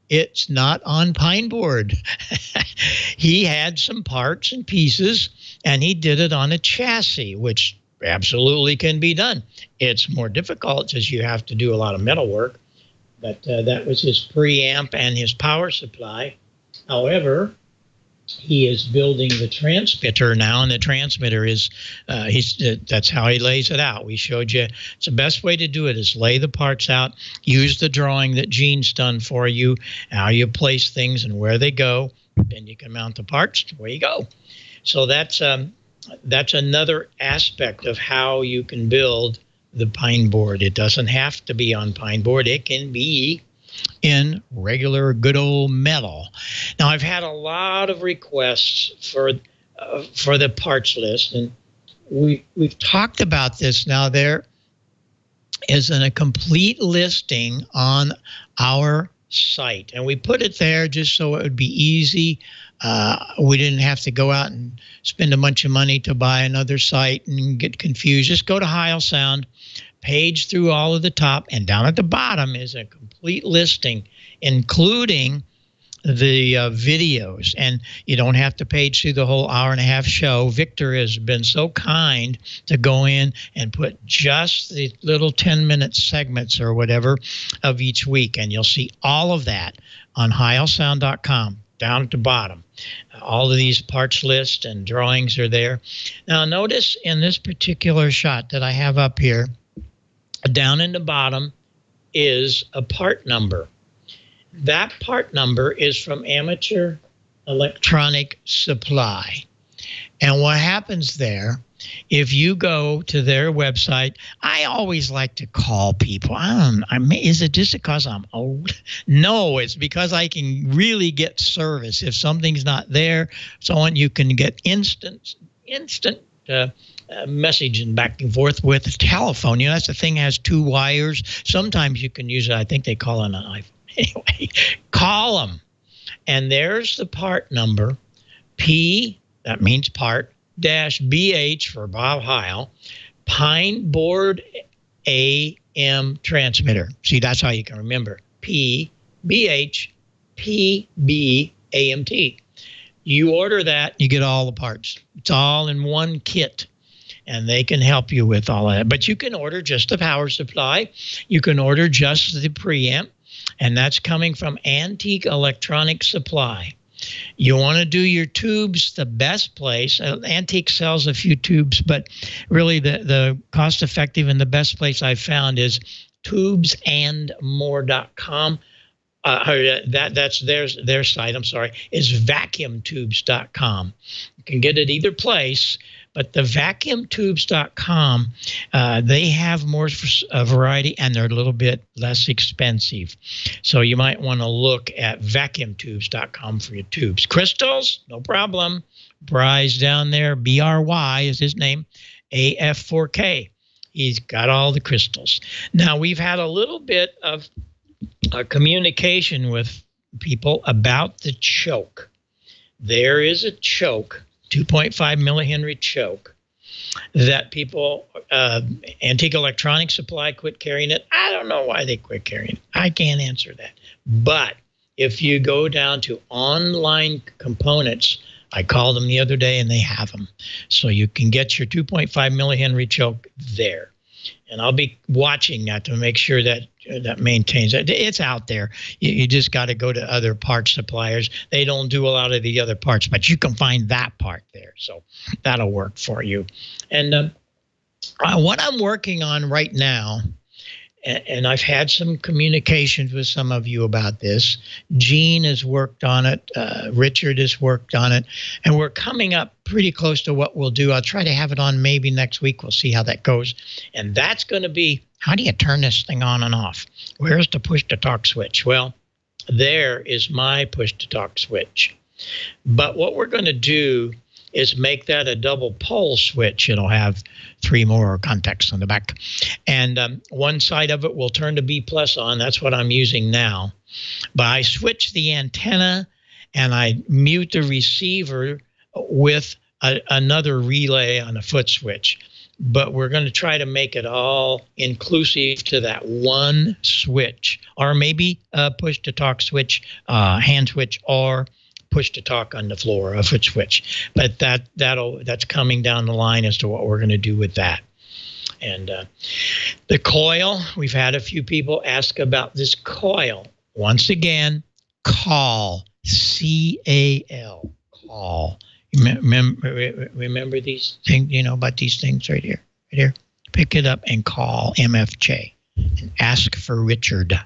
It's not on Pineboard. He had some parts and pieces, and he did it on a chassis, which absolutely can be done. It's more difficult as you have to do a lot of metal work, but that was his preamp and his power supply. However, he is building the transmitter now, and the transmitter is that's how he lays it out. We showed you it's the best way to do it is lay the parts out, use the drawing that Gene's done for you, how you place things and where they go, then you can mount the parts, where you go. So that's another aspect of how you can build the Pineboard. It doesn't have to be on Pineboard. It can be in regular good old metal. Now, I've had a lot of requests for the parts list, and we've talked about this. Now there is a complete listing on our site, and we put it there just so it would be easy. We didn't have to go out and spend a bunch of money to buy another site and get confused. Just go to Heil Sound, page through all of the top, and down at the bottom is a complete listing, including the videos. And you don't have to page through the whole hour-and-a-half show. Victor has been so kind to go in and put just the little 10-minute segments or whatever of each week, and you'll see all of that on heilsound.com. Down at the bottom, all of these parts list and drawings are there. Now notice in this particular shot that I have up here, down in the bottom is a part number. That part number is from Amateur Electronic Supply. And what happens there, if you go to their website, I always like to call people. Is it just because I'm old? No, it's because I can really get service. If something's not there, so on, you can get instant messaging back and forth with a telephone. You know, that's the thing, has 2 wires. Sometimes you can use it. I think they call it an iPhone. Anyway, call them. And there's the part number, P, that means part, -BH for Bob Heil, Pineboard AM transmitter. See, that's how you can remember. PBH PB AMT. You order that, you get all the parts. It's all in one kit, and they can help you with all that. But you can order just the power supply. You can order just the preamp, and that's coming from Antique Electronic Supply. You want to do your tubes, the best place. Antique sells a few tubes, but really the cost-effective and the best place I've found is tubesandmore.com. That's their site, I'm sorry, is vacuumtubes.com. You can get it either place, but the vacuumtubes.com, they have more variety, and they're a little bit less expensive. So you might want to look at vacuumtubes.com for your tubes. Crystals, no problem. Bry's down there, BRY is his name, AF4K. He's got all the crystals. Now, we've had a little bit of communication with people about the choke. There is a choke, 2.5 millihenry choke, that people, Antique Electronic Supply quit carrying it. I don't know why they quit carrying it. I can't answer that. But if you go down to online components, I called them the other day and they have them. So you can get your 2.5 millihenry choke there. And I'll be watching that to make sure that that maintains it. It's out there. You just got to go to other part suppliers. They don't do a lot of the other parts, but you can find that part there. So that'll work for you. And what I'm working on right now, and I've had some communications with some of you about this. Gene has worked on it. Richard has worked on it. And we're coming up pretty close to what we'll do. I'll try to have it on maybe next week. We'll see how that goes. And that's going to be, how do you turn this thing on and off? Where's the push-to-talk switch? Well, there is my push-to-talk switch. But what we're going to do is make that a double pole switch. It'll have 3 more contacts on the back. And one side of it will turn to B+ on. That's what I'm using now. But I switch the antenna and I mute the receiver with another relay on a foot switch. But we're going to try to make it all inclusive to that one switch, or maybe a push-to-talk switch, hand switch, or push-to-talk on the floor, a foot switch. But that's coming down the line as to what we're going to do with that. And the coil, we've had a few people ask about this coil. Once again, call, C-A-L, call. Remember these things, you know, about these things right here, right here. Pick it up and call MFJ and ask for Richard.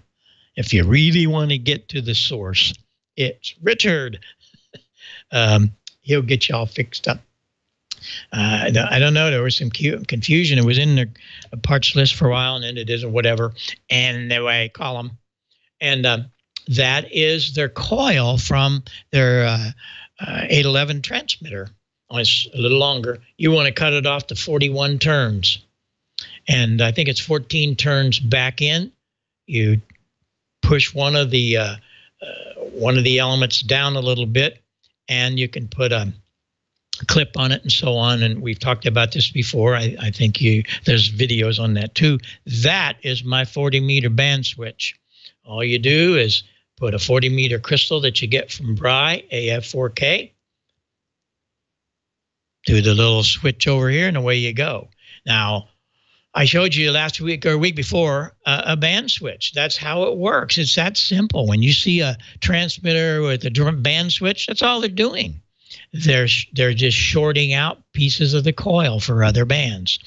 If you really want to get to the source, it's Richard. He'll get you all fixed up. I don't know. There was some confusion. It was in the parts list for a while, and then it isn't, whatever. Anyway, call them. And that is their coil from their 811 transmitter it's a little longer. You want to cut it off to 41 turns. And I think it's 14 turns back in. You push one of the elements down a little bit, and you can put a clip on it and so on. And we've talked about this before. I think there's videos on that too. That is my 40-meter band switch. All you do is put a 40-meter crystal that you get from Bry, AF4K, do the little switch over here, and away you go. Now, I showed you last week or week before a band switch. That's how it works. It's that simple. When you see a transmitter with a band switch, that's all they're doing. They're just shorting out pieces of the coil for other bands.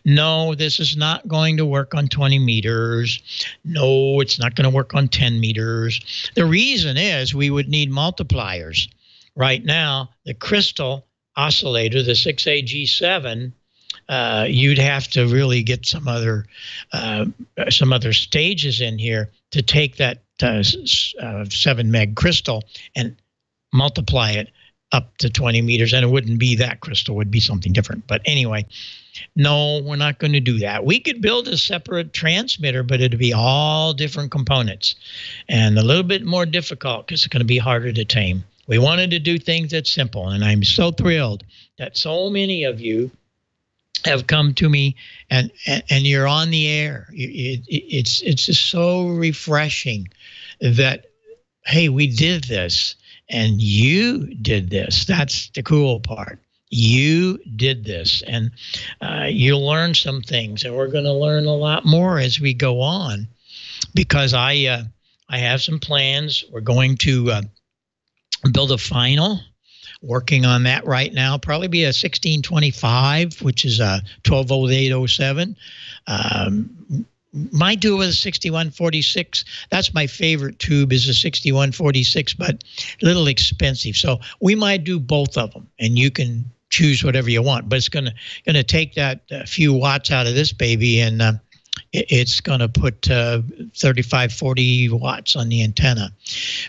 No, this is not going to work on 20 meters. No, it's not going to work on 10 meters. The reason is we would need multipliers. Right now, the crystal oscillator, the 6AG7, you'd have to really get some other stages in here to take that 7 meg crystal and multiply it up to 20 meters, and it wouldn't be that crystal, it would be something different. But anyway, no, we're not going to do that. We could build a separate transmitter, but it'd be all different components and a little bit more difficult because it's going to be harder to tame. We wanted to do things that's simple, and I'm so thrilled that so many of you have come to me and you're on the air. It's just so refreshing that, hey, we did this and you did this. That's the cool part. You did this, and you'll learn some things, and we're going to learn a lot more as we go on, because I have some plans. We're going to build a final. Working on that right now. Probably be a 1625, which is a 12-volt 807. Might do it with a 6146. That's my favorite tube, is a 6146, but a little expensive. So we might do both of them, and you can choose whatever you want. But it's gonna take that few watts out of this baby, and it's going to put 35, 40 watts on the antenna.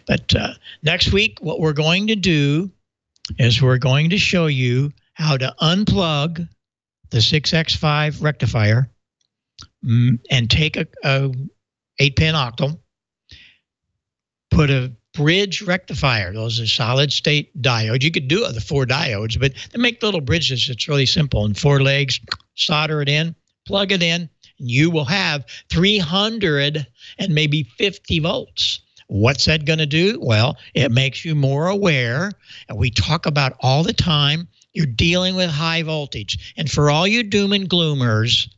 But next week, what we're going to do is we're going to show you how to unplug the 6X5 rectifier and take a 8-pin octal, put a bridge rectifier. Those are solid state diodes. You could do the 4 diodes, but they make little bridges. It's really simple. And 4 legs, solder it in, plug it in, and you will have 300 and maybe 50 volts. What's that going to do? Well, it makes you more aware, and we talk about all the time, you're dealing with high voltage. And for all you doom and gloomers,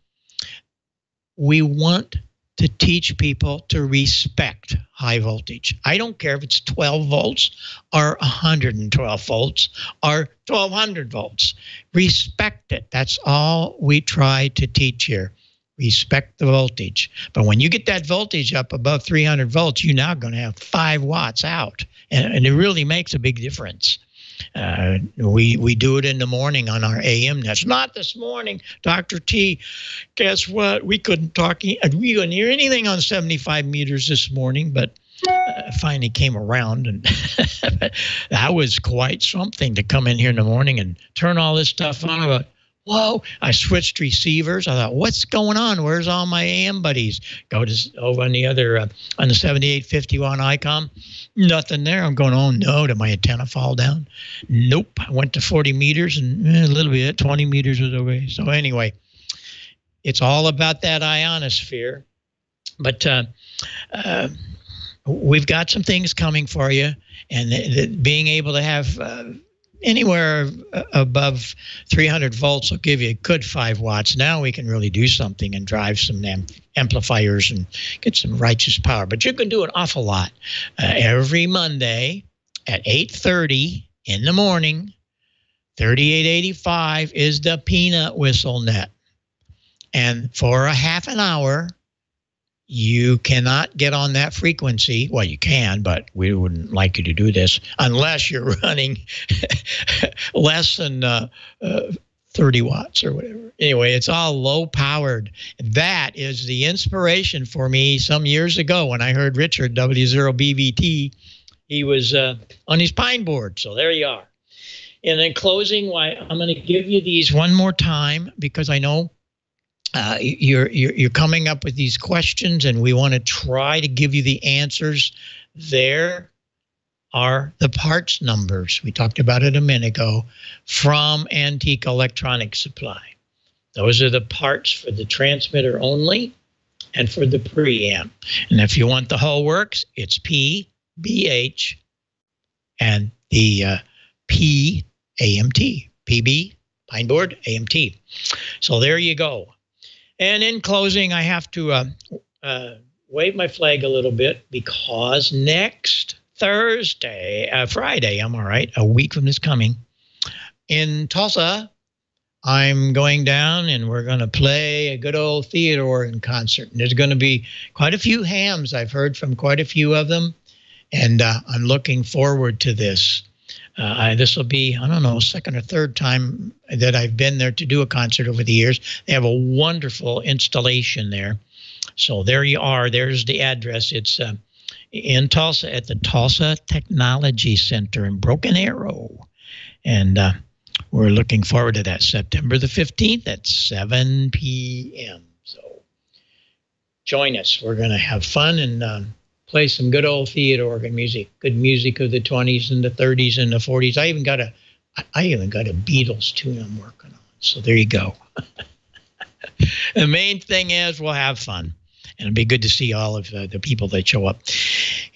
we want to teach people to respect high voltage. I don't care if it's 12 volts or 112 volts or 1200 volts. Respect it. That's all we try to teach here. Respect the voltage. But when you get that voltage up above 300 volts, you're now going to have 5 watts out. And it really makes a big difference. We do it in the morning on our AM nets. Not this morning, Dr. T. Guess what? We couldn't hear anything on 75 meters this morning, but finally came around, and that was quite something to come in here in the morning and turn all this stuff on. About, whoa, I switched receivers. I thought, what's going on? Where's all my AM buddies? Go to over on the other, on the 7851 Icom. Nothing there. I'm going, oh no, did my antenna fall down? Nope. I went to 40 meters and a little bit, 20 meters was okay. So anyway, it's all about that ionosphere. But we've got some things coming for you, and being able to have anywhere above 300 volts will give you a good 5 watts. Now we can really do something and drive some amplifiers and get some righteous power. But you can do an awful lot. Every Monday at 8:30 in the morning, 3885 is the peanut whistle net. And for a half an hour, you cannot get on that frequency. Well, you can, but we wouldn't like you to do this unless you're running less than 30 watts or whatever. Anyway, it's all low powered. That is the inspiration for me some years ago when I heard Richard W0BVT. He was on his Pineboard. So there you are. And in closing, I'm going to give you these one more time because I know you're coming up with these questions, and we want to try to give you the answers. There are the parts numbers. We talked about it a minute ago from Antique Electronic Supply. Those are the parts for the transmitter only and for the preamp. And if you want the whole works, it's P, BH, and the P, AMT, PB, Pineboard, AMT. So there you go. And in closing, I have to wave my flag a little bit because next Friday, I'm all right, a week from this coming, in Tulsa, I'm going down and we're going to play a good old theater organ concert. And there's going to be quite a few hams. I've heard from quite a few of them, and I'm looking forward to this. This will be, I don't know, second or third time that I've been there to do a concert over the years. They have a wonderful installation there. So there you are. There's the address. It's in Tulsa at the Tulsa Technology Center in Broken Arrow. And we're looking forward to that, September the 15th at 7 p.m. So join us. We're going to have fun and play some good old theater organ music, good music of the 20s and the 30s and the 40s. I even got a Beatles tune I'm working on. So there you go. The main thing is we'll have fun. And it'll be good to see all of the people that show up.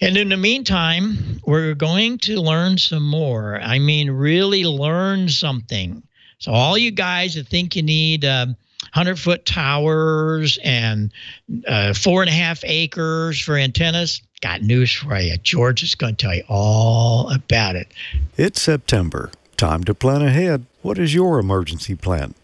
And in the meantime, we're going to learn some more. I mean, really learn something. So all you guys that think you need 100-foot towers and 4.5 acres for antennas, got news for you. George is going to tell you all about it. It's September. Time to plan ahead. What is your emergency plan?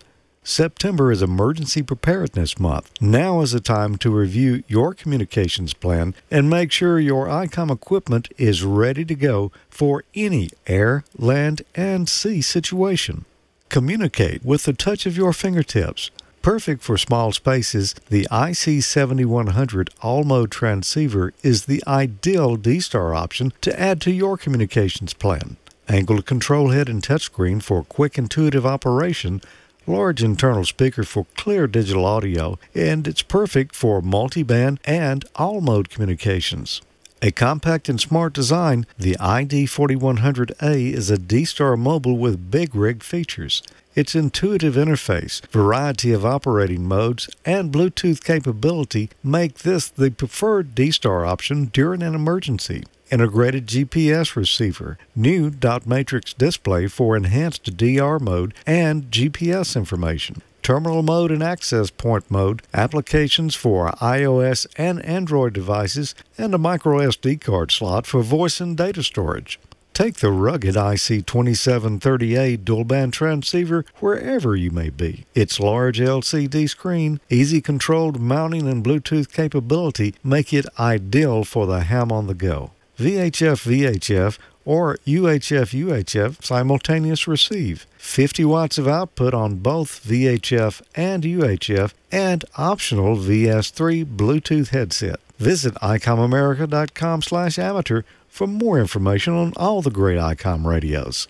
September is Emergency Preparedness Month. Now is the time to review your communications plan and make sure your Icom equipment is ready to go for any air, land, and sea situation. Communicate with the touch of your fingertips. Perfect for small spaces, the IC7100 all-mode transceiver is the ideal D-Star option to add to your communications plan. Angled control head and touchscreen for quick intuitive operation, large internal speaker for clear digital audio, and it's perfect for multi-band and all-mode communications. A compact and smart design, the ID4100A is a D-Star mobile with big rig features. Its intuitive interface, variety of operating modes, and Bluetooth capability make this the preferred D-Star option during an emergency. Integrated GPS receiver, new dot matrix display for enhanced DR mode and GPS information, terminal mode and access point mode, applications for iOS and Android devices, and a micro SD card slot for voice and data storage. Take the rugged IC2730A dual-band transceiver wherever you may be. Its large LCD screen, easy controlled mounting, and Bluetooth capability make it ideal for the ham on the go. VHF-VHF or UHF-UHF simultaneous receive. 50 watts of output on both VHF and UHF, and optional VS3 Bluetooth headset. Visit icomamerica.com/amateur for more information on all the great Icom radios.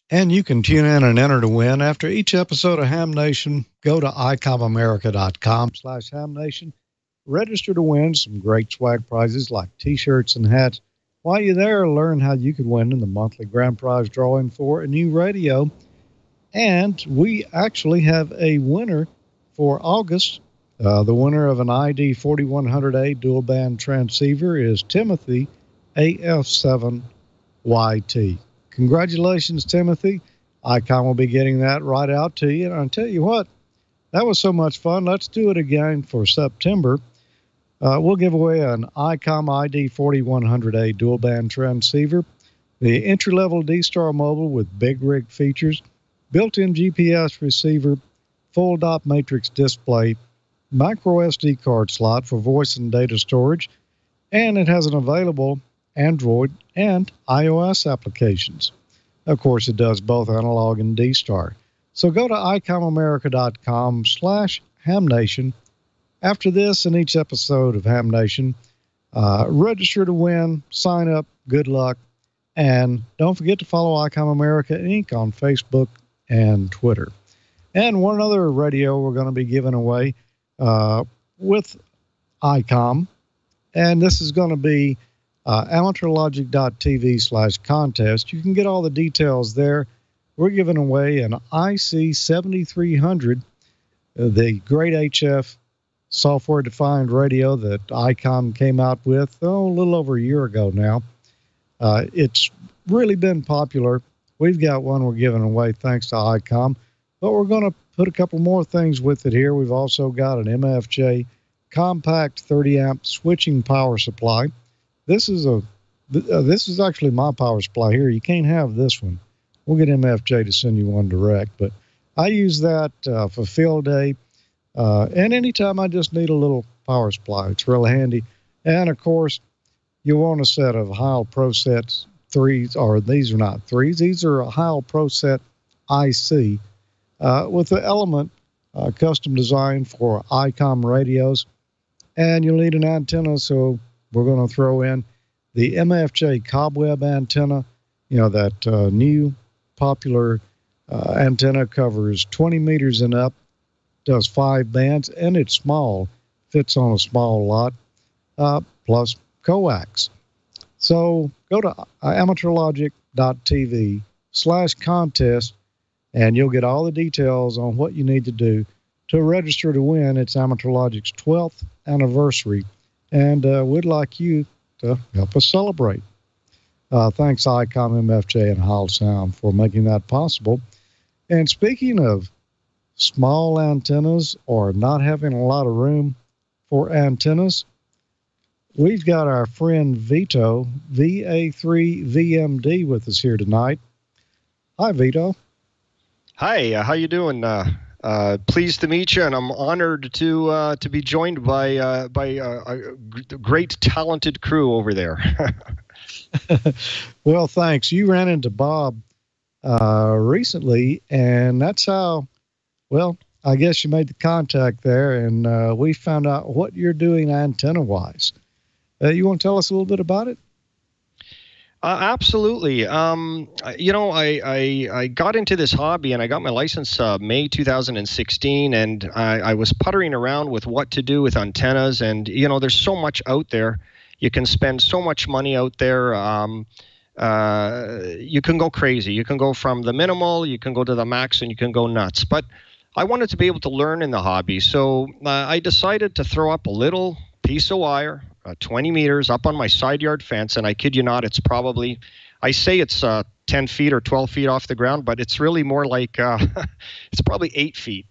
And you can tune in and enter to win after each episode of Ham Nation. Go to icomamerica.com/Ham Nation. Register to win some great swag prizes like t-shirts and hats. While you're there, learn how you can win in the monthly grand prize drawing for a new radio. And we actually have a winner for August. The winner of an ID4100A dual band transceiver is Timothy AF7YT. Congratulations, Timothy. Icom will be getting that right out to you. And I'll tell you what, that was so much fun. Let's do it again for September. We'll give away an Icom ID4100A dual band transceiver, the entry-level D-Star mobile with big rig features, built-in GPS receiver, full dot matrix display, micro SD card slot for voice and data storage, and it has an available Android and iOS applications. Of course, it does both analog and D-Star. So go to icomamerica.com/hamnation. After this and each episode of Ham Nation, register to win, sign up, good luck. And don't forget to follow Icom America Inc. on Facebook and Twitter. And one other radio we're going to be giving away with Icom, and this is going to be amateurlogic.tv/contest. You can get all the details there. We're giving away an IC 7300, the great HF software-defined radio that Icom came out with a little over a year ago now. It's really been popular. We've got one we're giving away thanks to Icom, but we're going to put a couple more things with it here. We've also got an MFJ compact 30-amp switching power supply. This is actually my power supply here. You can't have this one. We'll get MFJ to send you one direct, but I use that for field day, and anytime I just need a little power supply. It's real handy. And, of course, you want a set of Heil ProSet 3s, or these are not 3s. These are a Heil ProSet IC with the Element custom design for Icom radios. And you'll need an antenna, so we're going to throw in the MFJ Cobweb antenna. You know, that new popular antenna, covers 20 meters and up, does 5 bands, and it's small, fits on a small lot, plus coax. So go to amateurlogic.tv/contest, and you'll get all the details on what you need to do to register to win. It's Amateur Logic's 12th anniversary, and we'd like you to help us celebrate. Thanks, Icom, MFJ, and Heil Sound for making that possible. And speaking of small antennas or not having a lot of room for antennas, we've got our friend Vito, VA3VMD, with us here tonight. Hi, Vito. Hi, how you doing? Pleased to meet you, and I'm honored to be joined by a great, talented crew over there. Well, thanks. You ran into Bob recently, and that's how, well, I guess you made the contact there, and we found out what you're doing antenna-wise. You want to tell us a little bit about it? Absolutely. You know, I got into this hobby, and I got my license May 2016, and I was puttering around with what to do with antennas, and, you know, there's so much out there. You can spend so much money out there. You can go crazy. You can go from the minimal, you can go to the max, and you can go nuts. But I wanted to be able to learn in the hobby, so I decided to throw up a little piece of wire, 20 meters, up on my side yard fence, and I kid you not, it's probably, I say it's 10 feet or 12 feet off the ground, but it's really more like, it's probably 8 feet.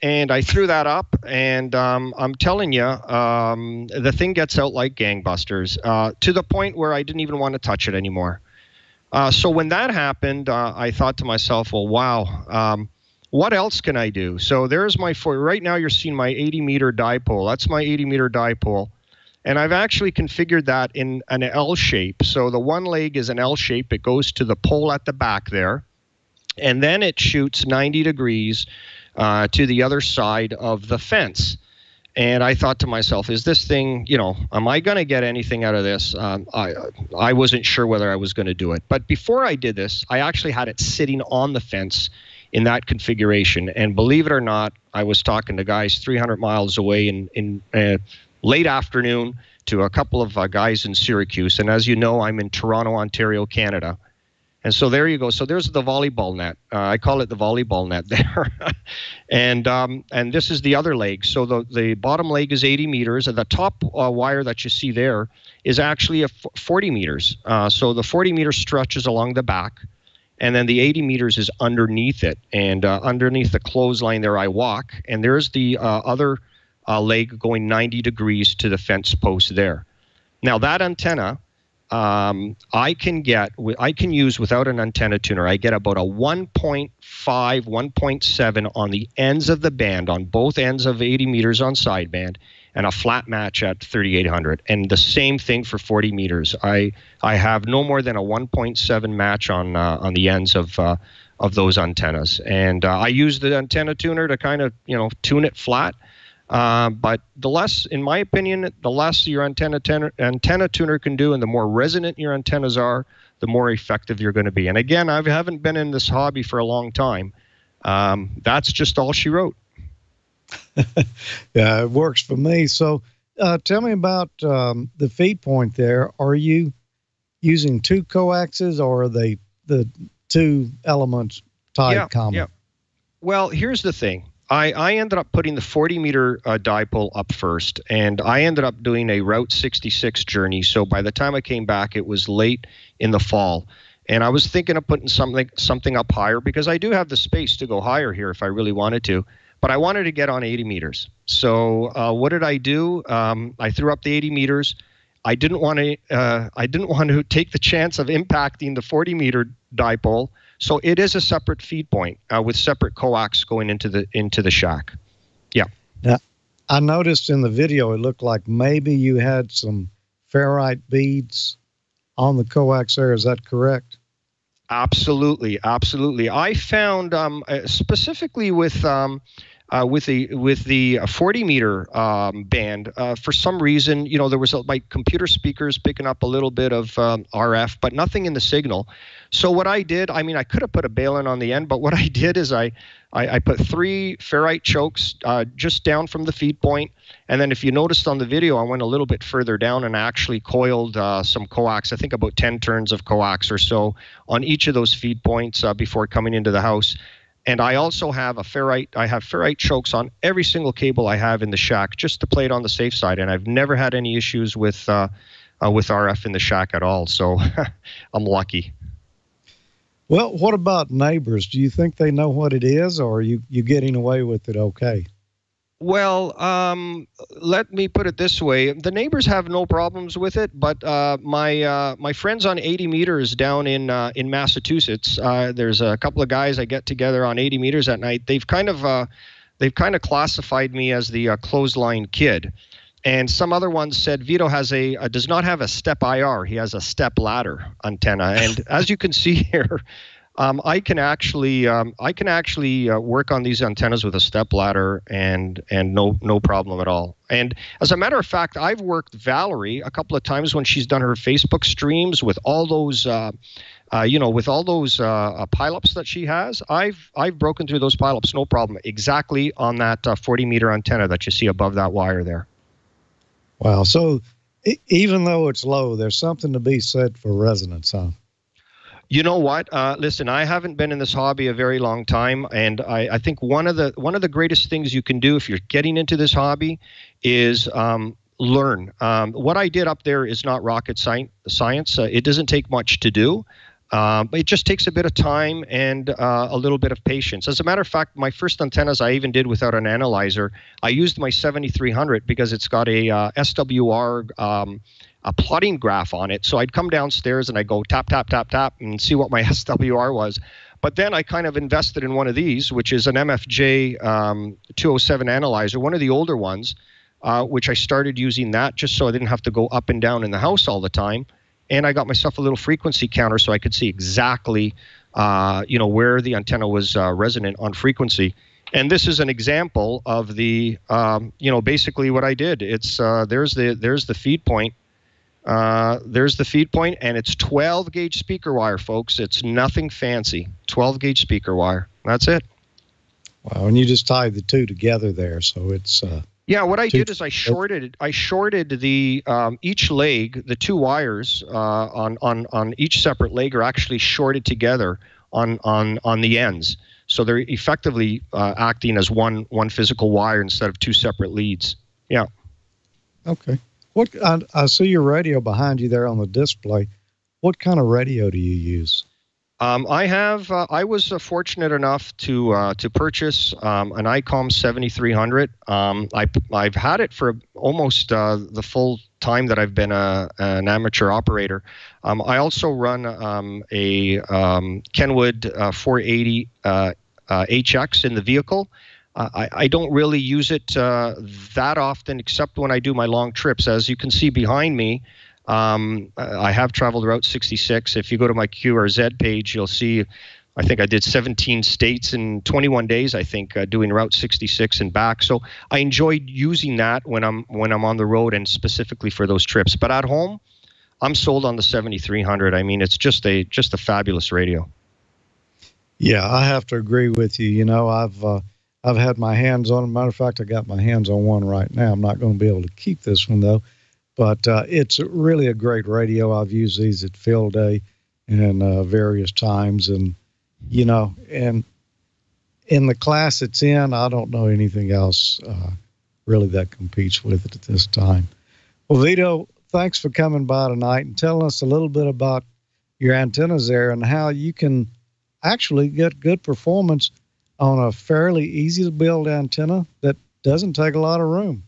And I threw that up, and I'm telling you, the thing gets out like gangbusters, to the point where I didn't even want to touch it anymore. So when that happened, I thought to myself, well, wow, what else can I do? So there's my, right now you're seeing my 80-meter dipole. That's my 80-meter dipole. And I've actually configured that in an L shape. So the one leg is an L shape. It goes to the pole at the back there. And then it shoots 90 degrees to the other side of the fence. And I thought to myself, is this thing, you know, am I going to get anything out of this? I wasn't sure whether I was going to do it. But before I did this, I actually had it sitting on the fence in that configuration. And believe it or not, I was talking to guys 300 miles away in late afternoon to a couple of guys in Syracuse. And as you know, I'm in Toronto, Ontario, Canada. And so there you go. So there's the volleyball net. I call it the volleyball net there. And this is the other leg. So the bottom leg is 80 meters. And the top wire that you see there is actually 40 meters. So the 40 meters stretches along the back. And then the 80 meters is underneath it. And underneath the clothesline there, I walk. And there's the other leg going 90 degrees to the fence post there. Now that antenna, I can use without an antenna tuner. I get about a 1.5, 1.7 on the ends of the band, on both ends of 80 meters on sideband, and a flat match at 3800. And the same thing for 40 meters. I have no more than a 1.7 match on the ends of those antennas. And I use the antenna tuner to kind of, you know, tune it flat. But the less, in my opinion, the less your antenna tuner can do, and the more resonant your antennas are, the more effective you're going to be. And again, I haven't been in this hobby for a long time. That's just all she wrote. Yeah, it works for me. So tell me about the feed point there. Are you using 2 coaxes, or are they the 2 elements type common? Yeah. Well, here's the thing. I ended up putting the 40-meter dipole up first, and I ended up doing a Route 66 journey. So by the time I came back, it was late in the fall. And I was thinking of putting something up higher, because I do have the space to go higher here if I really wanted to. But I wanted to get on 80 meters. So what did I do? I threw up the 80 meters. I didn't want to take the chance of impacting the 40-meter dipole. So it is a separate feed point with separate coax going into the shack. Yeah. Now, I noticed in the video it looked like maybe you had some ferrite beads on the coax there. Is that correct? Absolutely. I found specifically with the 40-meter band, for some reason, there was my computer speakers picking up a little bit of RF, but nothing in the signal. So what I did, I could have put a balun on the end, but what I did is I put 3 ferrite chokes just down from the feed point. And then if you noticed on the video, I went a little bit further down and I actually coiled some coax, I think about 10 turns of coax or so on each of those feed points before coming into the house. And I also have ferrite chokes on every single cable I have in the shack, just to play it on the safe side. And I've never had any issues with RF in the shack at all. So I'm lucky. Well, what about neighbors? Do you think they know what it is, or are you getting away with it okay? Well, let me put it this way. The neighbors have no problems with it, but my friends on 80 meters down in Massachusetts, there's a couple of guys I get together on 80 meters at night. They've kind of classified me as the clothesline kid. And some other ones said Vito does not have a step IR. He has a step ladder antenna. And as you can see here, I can actually work on these antennas with a step ladder and no problem at all. And as a matter of fact, I've worked Valerie a couple of times when she's done her Facebook streams with all those pileups that she has. I've broken through those pileups, no problem, exactly on that 40-meter antenna that you see above that wire there. Wow. So even though it's low, there's something to be said for resonance, huh? You know what? Listen, I haven't been in this hobby a very long time, and I think one of the greatest things you can do if you're getting into this hobby is learn. What I did up there is not rocket science. It doesn't take much to do. It just takes a bit of time and a little bit of patience. As a matter of fact, my first antennas I even did without an analyzer. I used my 7300 because it's got a SWR a plotting graph on it. So I'd come downstairs and I'd go tap, tap, tap, tap and see what my SWR was. But then I kind of invested in one of these, which is an MFJ 207 analyzer, one of the older ones, which I started using that just so I didn't have to go up and down in the house all the time. And I got myself a little frequency counter so I could see exactly, where the antenna was resonant on frequency. And this is an example of the, basically what I did. It's there's the feed point. There's the feed point, and it's 12 gauge speaker wire, folks. It's nothing fancy. 12 gauge speaker wire. That's it. Wow, and you just tied the two together there, so it's. Yeah, what I did is I shorted the each leg. The 2 wires on each separate leg are actually shorted together on the ends, so they're effectively acting as one physical wire instead of 2 separate leads. Yeah. Okay. What I see your radio behind you there on the display. What kind of radio do you use? I was fortunate enough to purchase an Icom 7300. I've had it for almost the full time that I've been an amateur operator. I also run a Kenwood 480 HX in the vehicle. I don't really use it that often, except when I do my long trips. As you can see behind me, I have traveled Route 66. If you go to my QRZ page, you'll see, I think I did 17 states in 21 days, I think, doing Route 66 and back. So I enjoyed using that when I'm on the road and specifically for those trips. But at home, I'm sold on the 7300. I mean, it's just a fabulous radio. Yeah, I have to agree with you. You know, I've had my hands on it. Matter of fact, I got my hands on one right now. I'm not going to be able to keep this one though, but it's really a great radio. I've used these at field day and various times, and you know, and in the class it's in, I don't know anything else really that competes with it at this time. Well, Vito, thanks for coming by tonight and telling us a little bit about your antennas there and how you can actually get good performance on a fairly easy to build antenna that doesn't take a lot of room.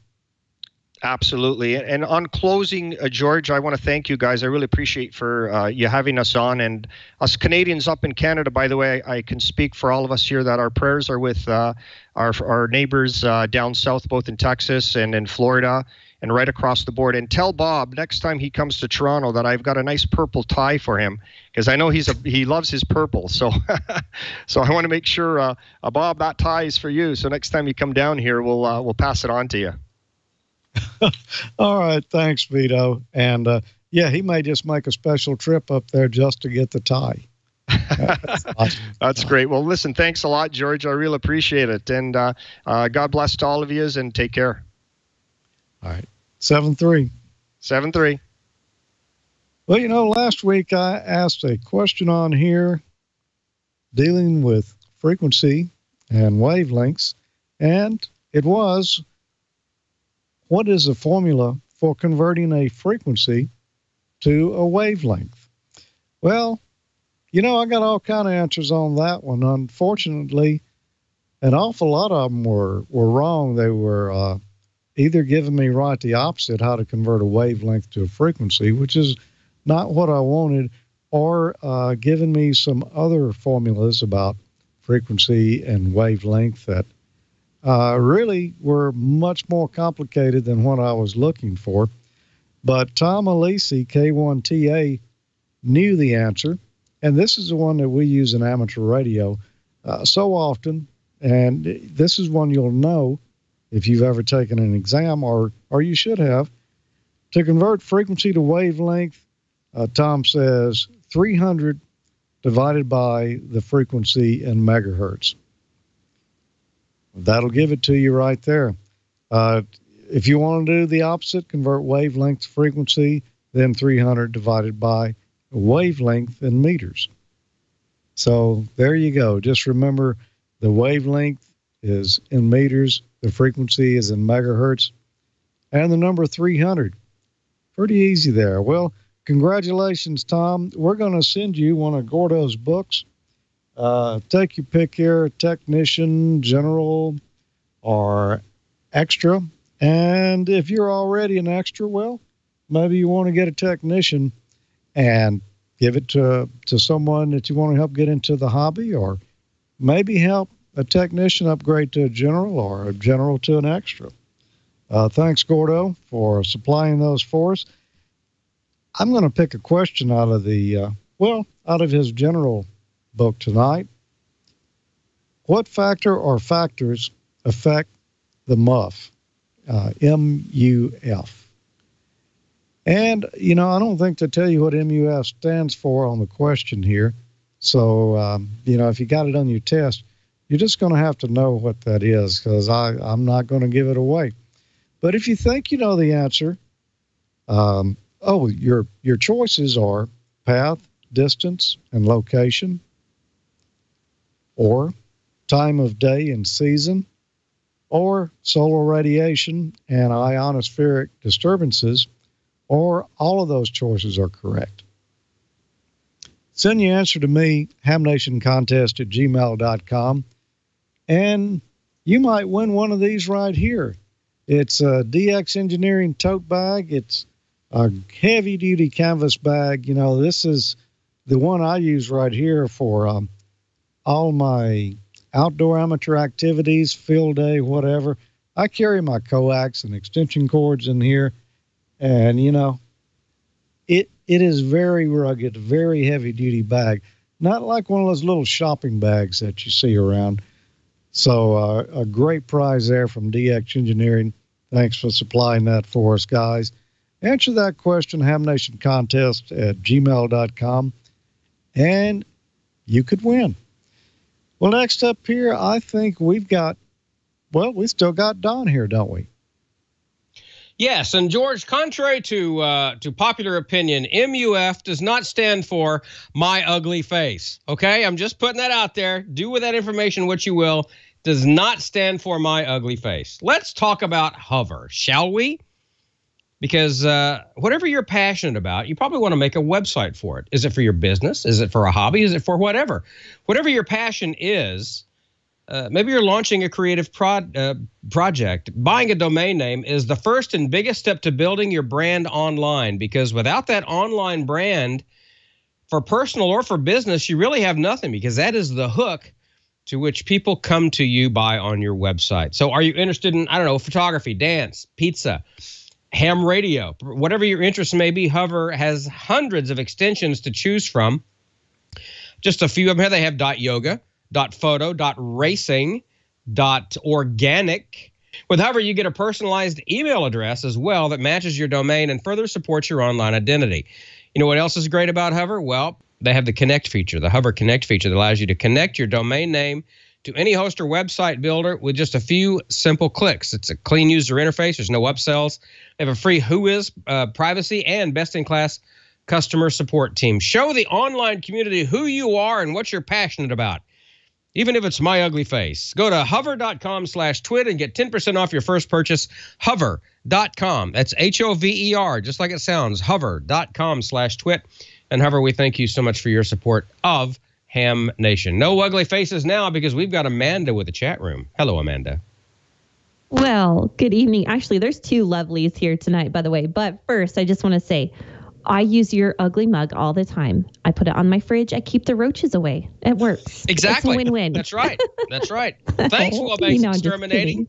Absolutely. And on closing, George, I want to thank you guys. I really appreciate for you having us on. And us Canadians up in Canada, by the way, I can speak for all of us here that our prayers are with our neighbors down south, both in Texas and in Florida and right across the board. And tell Bob next time he comes to Toronto that I've got a nice purple tie for him, because I know he loves his purple. So so I want to make sure, Bob, that tie is for you. So next time you come down here, we'll pass it on to you. All right. Thanks, Vito. And yeah, he may just make a special trip up there just to get the tie. That's awesome. That's great. Well, listen, thanks a lot, George. I really appreciate it. And God bless to all of you, and take care. All right. 7-3. 7-3. Well, you know, last week I asked a question on here dealing with frequency and wavelengths, and it was, what is the formula for converting a frequency to a wavelength? Well, you know, I got all kind of answers on that one. Unfortunately, an awful lot of them were wrong. They were either giving me right the opposite, how to convert a wavelength to a frequency, which is not what I wanted, or giving me some other formulas about frequency and wavelength that really were much more complicated than what I was looking for. But Tom Alesi, K1TA, knew the answer, and this is the one that we use in amateur radio so often, and this is one you'll know if you've ever taken an exam, or you should have. To convert frequency to wavelength, Tom says 300 divided by the frequency in megahertz. That'll give it to you right there. If you want to do the opposite, convert wavelength to frequency, then 300 divided by wavelength in meters. So there you go. Just remember the wavelength is in meters, the frequency is in megahertz, and the number 300. Pretty easy there. Well, congratulations, Tom. We're going to send you one of Gordo's books. Take your pick here, technician, general, or extra. And if you're already an extra, well, maybe you want to get a technician and give it to someone that you want to help get into the hobby, or maybe help a technician upgrade to a general, or a general to an extra. Thanks, Gordo, for supplying those for us. I'm going to pick a question out of out of his general book tonight. What factor or factors affect the MUF? M-U-F. And, you know, I don't think to tell you what MUF stands for on the question here. So, you know, if you got it on your test, you're just going to have to know what that is, because I'm not going to give it away. But if you think you know the answer, your choices are path, distance, and location, or time of day and season, or solar radiation and ionospheric disturbances, or all of those choices are correct. Send your answer to me, hamnationcontest@gmail.com, and you might win one of these right here. It's a DX Engineering tote bag. It's a heavy-duty canvas bag. You know, this is the one I use right here for all my outdoor amateur activities, field day, whatever. I carry my coax and extension cords in here, and, you know, it is very rugged, very heavy-duty bag. Not like one of those little shopping bags that you see around. So a great prize there from DX Engineering. Thanks for supplying that for us, guys. Answer that question, hamnationcontest@gmail.com, and you could win. Well, next up here, I think we still got Don here, don't we? Yes, and George, contrary to popular opinion, MUF does not stand for my ugly face. Okay, I'm just putting that out there. Do with that information what you will. Does not stand for my ugly face. Let's talk about Hover, shall we? Because whatever you're passionate about, you probably want to make a website for it. Is it for your business? Is it for a hobby? Is it for whatever? Whatever your passion is, maybe you're launching a creative project. Buying a domain name is the first and biggest step to building your brand online, because without that online brand, for personal or for business, you really have nothing, because that is the hook to which people come to you by on your website. So are you interested in, I don't know, photography, dance, pizza, ham radio, whatever your interest may be? Hover has hundreds of extensions to choose from. Just a few of them here. They have .yoga, .photo, .racing, .organic. With Hover, you get a personalized email address as well that matches your domain and further supports your online identity. You know what else is great about Hover? Well, they have the Connect feature, the Hover Connect feature that allows you to connect your domain name to any host or website builder with just a few simple clicks. It's a clean user interface. There's no upsells. They have a free Whois privacy and best-in-class customer support team. Show the online community who you are and what you're passionate about, even if it's my ugly face. Go to hover.com/twit and get 10% off your first purchase. Hover.com. That's HOVER, just like it sounds. Hover.com/twit. And Hover, we thank you so much for your support of Ham Nation. No ugly faces now, because we've got Amanda with the chat room. Hello, Amanda. Well, good evening. Actually, there's two lovelies here tonight, by the way. But first, I just want to say, I use your ugly mug all the time. I put it on my fridge. I keep the roaches away. It works. Exactly. It's a win-win. That's right. That's right. Thanks, Wellbase Exterminating.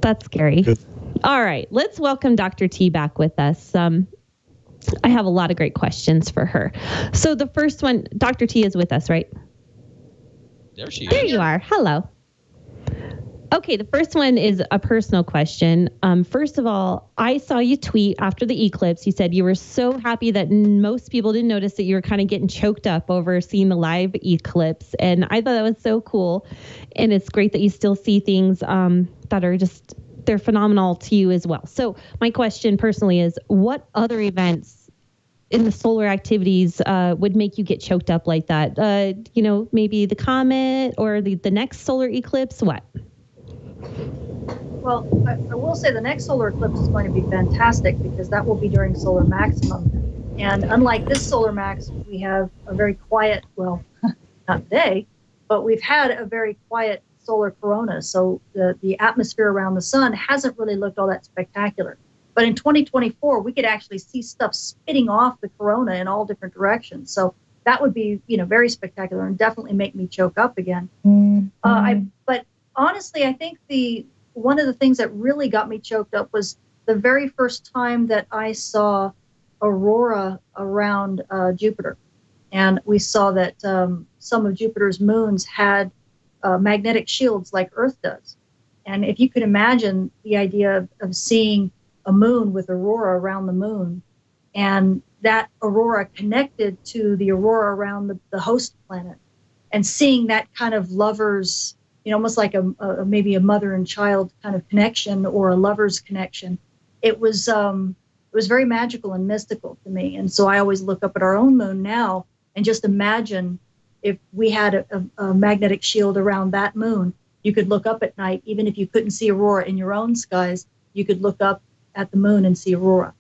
That's scary. Good. All right. Let's welcome Dr. T back with us. I have a lot of great questions for her. So the first one, Dr. T is with us, right? There she is. There you are. Hello. Okay, the first one is a personal question. First of all, I saw you tweet after the eclipse. You said you were so happy that most people didn't notice that you were kind of getting choked up over seeing the live eclipse. And I thought that was so cool. And it's great that you still see things that are just, they're phenomenal to you as well. So my question personally is, what other events in the solar activities would make you get choked up like that? Maybe the comet or the next solar eclipse, what? Well, I will say the next solar eclipse is going to be fantastic, because that will be during solar maximum. And unlike this solar max, we have a very quiet, well, not today, but we've had a very quiet solar corona. So the atmosphere around the sun hasn't really looked all that spectacular. But in 2024, we could actually see stuff spitting off the corona in all different directions. So that would be, very spectacular and definitely make me choke up again. But honestly, I think one of the things that really got me choked up was the very first time that I saw aurora around Jupiter. And we saw that some of Jupiter's moons had magnetic shields like Earth does. And if you could imagine the idea of seeing a moon with aurora around the moon, and that aurora connected to the aurora around the host planet, and seeing that kind of lovers, almost like maybe a mother and child kind of connection, or a lover's connection. It was very magical and mystical to me. And so I always look up at our own moon now and just imagine if we had a magnetic shield around that moon. You could look up at night, even if you couldn't see aurora in your own skies, you could look up at the moon and see aurora.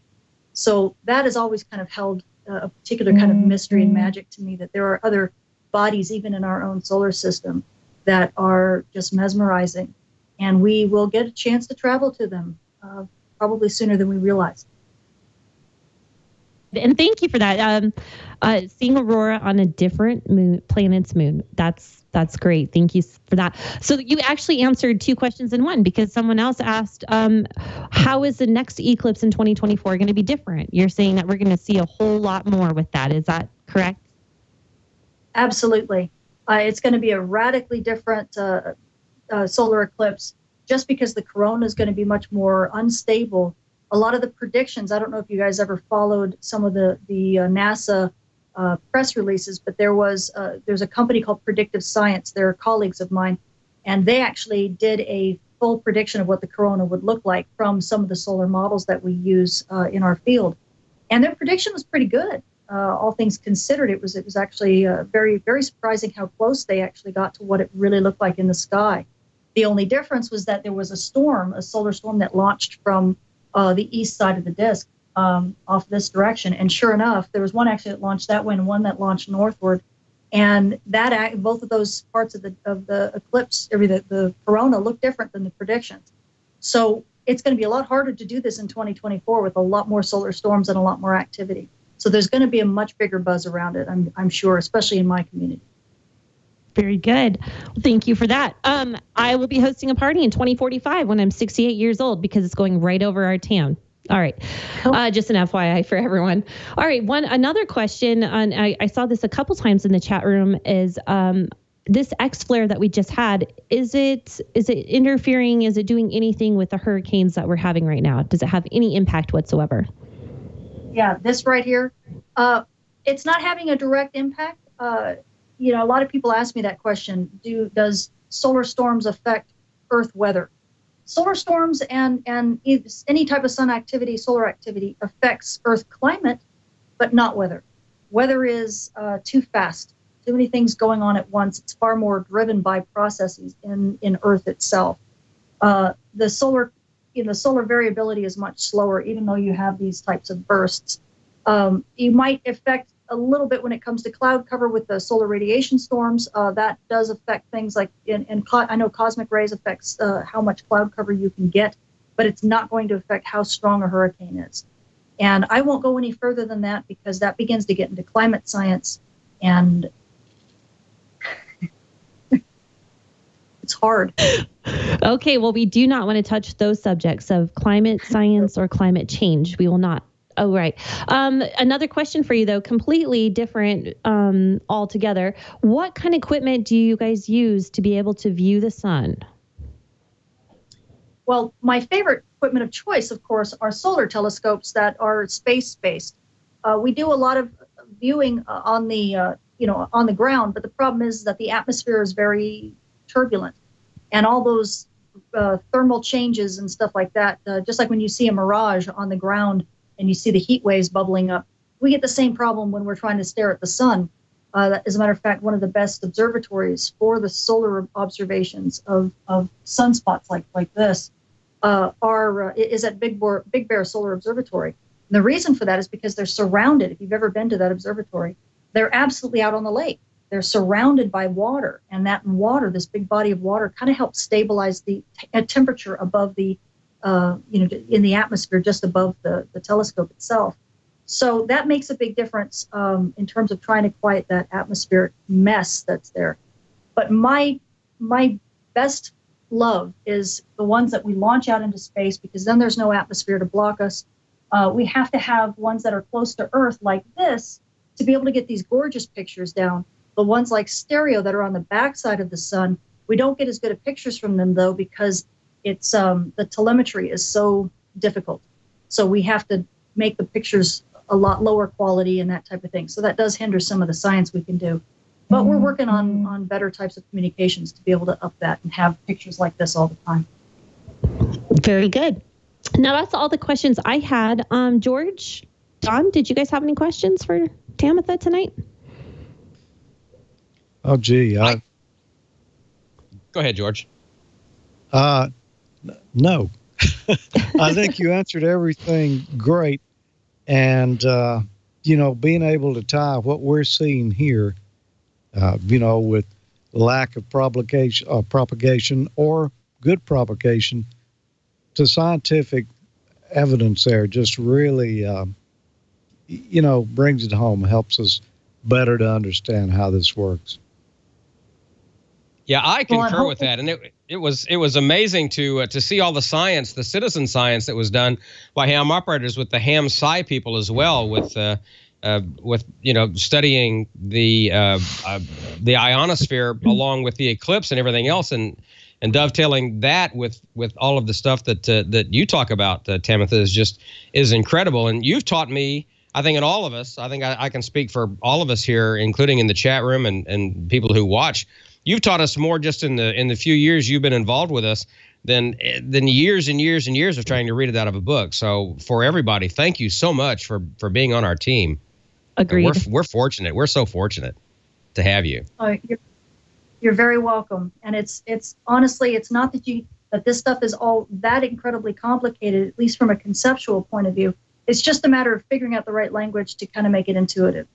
So that has always kind of held a particular kind of mystery and magic to me, that there are other bodies, even in our own solar system, that are just mesmerizing. And we will get a chance to travel to them probably sooner than we realize. And thank you for that. Seeing aurora on a different planet's moon, that's great. Thank you for that. So you actually answered two questions in one, because someone else asked, how is the next eclipse in 2024 going to be different? You're saying that we're going to see a whole lot more with that. Is that correct? Absolutely. It's going to be a radically different solar eclipse. just because the corona is going to be much more unstable, a lot of the predictions, I don't know if you guys ever followed some of the NASA press releases, but there's a company called Predictive Science. They're colleagues of mine, and they actually did a full prediction of what the corona would look like from some of the solar models that we use in our field. And their prediction was pretty good. All things considered, it was actually very, very surprising how close they actually got to what it really looked like in the sky. The only difference was that there was a solar storm that launched from the east side of the disk off this direction. And sure enough, there was one actually that launched that way and one that launched northward. And that both of those parts of the eclipse, the corona, looked different than the predictions. So it's going to be a lot harder to do this in 2024 with a lot more solar storms and a lot more activity. So there's going to be a much bigger buzz around it, I'm sure, especially in my community. Very good. Well, thank you for that. I will be hosting a party in 2045 when I'm 68 years old because it's going right over our town. All right. Just an FYI for everyone. All right. Another question, and I saw this a couple times in the chat room, is this X flare that we just had, is it interfering? Is it doing anything with the hurricanes that we're having right now? Does it have any impact whatsoever? Yeah, this right here, it's not having a direct impact. A lot of people ask me that question. Does solar storms affect Earth weather? Solar storms and any type of sun activity, solar activity, affects Earth climate, but not weather. Weather is too fast. Too many things going on at once. It's far more driven by processes in Earth itself. The solar variability is much slower, even though you have these types of bursts. You might affect a little bit when it comes to cloud cover with the solar radiation storms. That does affect things like, I know cosmic rays affects how much cloud cover you can get, but it's not going to affect how strong a hurricane is. And I won't go any further than that because that begins to get into climate science, and it's hard. Okay, well, we do not want to touch those subjects of climate science or climate change. We will not. Oh, right. Another question for you, though, completely different altogether. What kind of equipment do you guys use to be able to view the sun? Well, my favorite equipment of choice, of course, are solar telescopes that are space-based. We do a lot of viewing on the ground, but the problem is that the atmosphere is very turbulent, and all those thermal changes and stuff like that, just like when you see a mirage on the ground and you see the heat waves bubbling up, we get the same problem when we're trying to stare at the sun. As a matter of fact, one of the best observatories for the solar observations of sunspots like this is at Big Bear Solar Observatory. And the reason for that is because they're surrounded. If you've ever been to that observatory, they're absolutely out on the lake. They're surrounded by water, and that water, this big body of water, kind of helps stabilize the temperature above the, in the atmosphere just above the telescope itself. So that makes a big difference in terms of trying to quiet that atmospheric mess that's there. But my best love is the ones that we launch out into space, because then there's no atmosphere to block us. We have to have ones that are close to Earth like this to be able to get these gorgeous pictures down. The ones like stereo that are on the backside of the sun, we don't get as good of pictures from them, though, because it's the telemetry is so difficult. So we have to make the pictures a lot lower quality and that type of thing. So that does hinder some of the science we can do. But we're working on better types of communications to be able to up that and have pictures like this all the time. Very good. Now, that's all the questions I had. George, Don, did you guys have any questions for Tamitha tonight? Oh, gee. Go ahead, George. No. I think you answered everything great. And, being able to tie what we're seeing here, with lack of propagation or good propagation to scientific evidence there just really, brings it home, helps us better to understand how this works. Yeah, I concur with that, and it was amazing to see all the science, the citizen science that was done by ham operators with the ham sci people as well, with studying the ionosphere along with the eclipse and everything else, and dovetailing that with all of the stuff that you talk about, Tamitha, is incredible. And you've taught me, I think, and all of us, I think I can speak for all of us here, including in the chat room and people who watch. You've taught us more just in the few years you've been involved with us than years and years and years of trying to read it out of a book. So for everybody, thank you so much for being on our team. Agreed. We're fortunate. We're so fortunate to have you. You're very welcome. And it's honestly, it's not that this stuff is all that incredibly complicated, at least from a conceptual point of view. It's just a matter of figuring out the right language to kind of make it intuitive.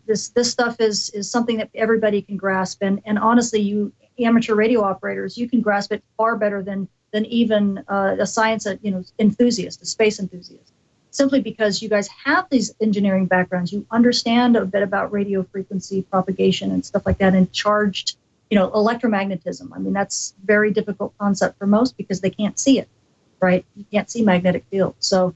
This stuff is something that everybody can grasp. And honestly, you amateur radio operators, you can grasp it far better than even a science enthusiast, a space enthusiast. Simply because you guys have these engineering backgrounds, you understand a bit about radio frequency propagation and stuff like that, and charged, electromagnetism. I mean, that's a very difficult concept for most because they can't see it, right? You can't see magnetic fields. So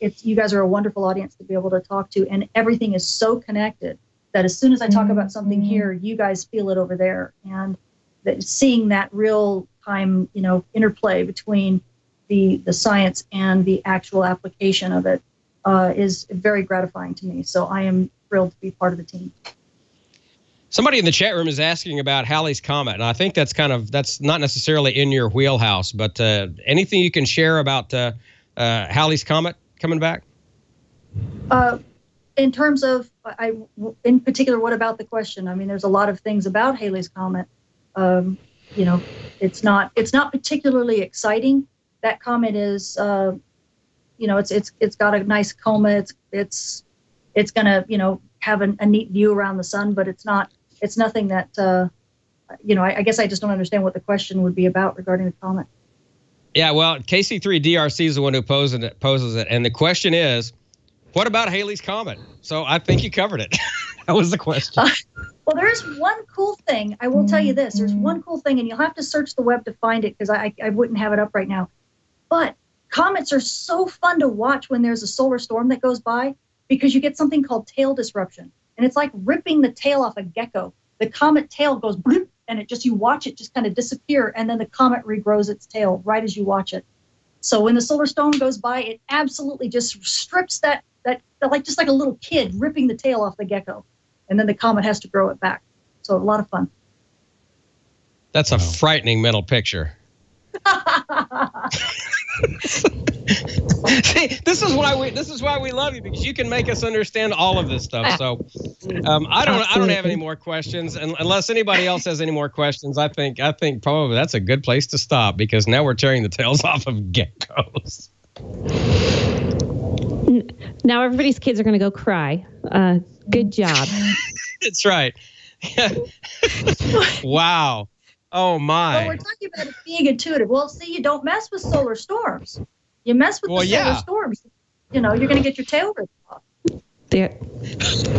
you guys are a wonderful audience to be able to talk to, and everything is so connected that as soon as I talk about something here, you guys feel it over there, and seeing that real time, interplay between the science and the actual application of it is very gratifying to me. So I am thrilled to be part of the team. Somebody in the chat room is asking about Halley's Comet, and I think that's not necessarily in your wheelhouse, but anything you can share about Halley's Comet coming back? In terms of, in particular, what about the question? I mean, there's a lot of things about Halley's Comet. It's not particularly exciting. That comet is, it's got a nice coma. It's gonna, have a neat view around the sun, but it's nothing that, I guess I just don't understand what the question would be about regarding the comet. Yeah, well, KC3DRC is the one who poses it, and the question is, what about Halley's Comet? So I think you covered it. That was the question. Well, there is one cool thing. I will tell you this. There's one cool thing, and you'll have to search the web to find it because I wouldn't have it up right now. But comets are so fun to watch when there's a solar storm that goes by because you get something called tail disruption. And it's like ripping the tail off a gecko. The comet tail goes bloop, and you watch it just kind of disappear, and then the comet regrows its tail right as you watch it. So when the solar storm goes by, it absolutely just strips that just like a little kid ripping the tail off the gecko. And then the comet has to grow it back. So a lot of fun. That's a frightening mental picture. See, this is why we love you, because you can make us understand all of this stuff. So I don't have any more questions, and unless anybody else has any more questions, I think probably that's a good place to stop, because now we're tearing the tails off of geckos. Now everybody's kids are going to go cry. Good job. That's right. Wow. Oh my. Well, we're talking about it being intuitive. Well, see, you don't mess with solar storms. You mess with solar storms, you're going to get your tail ripped off. There.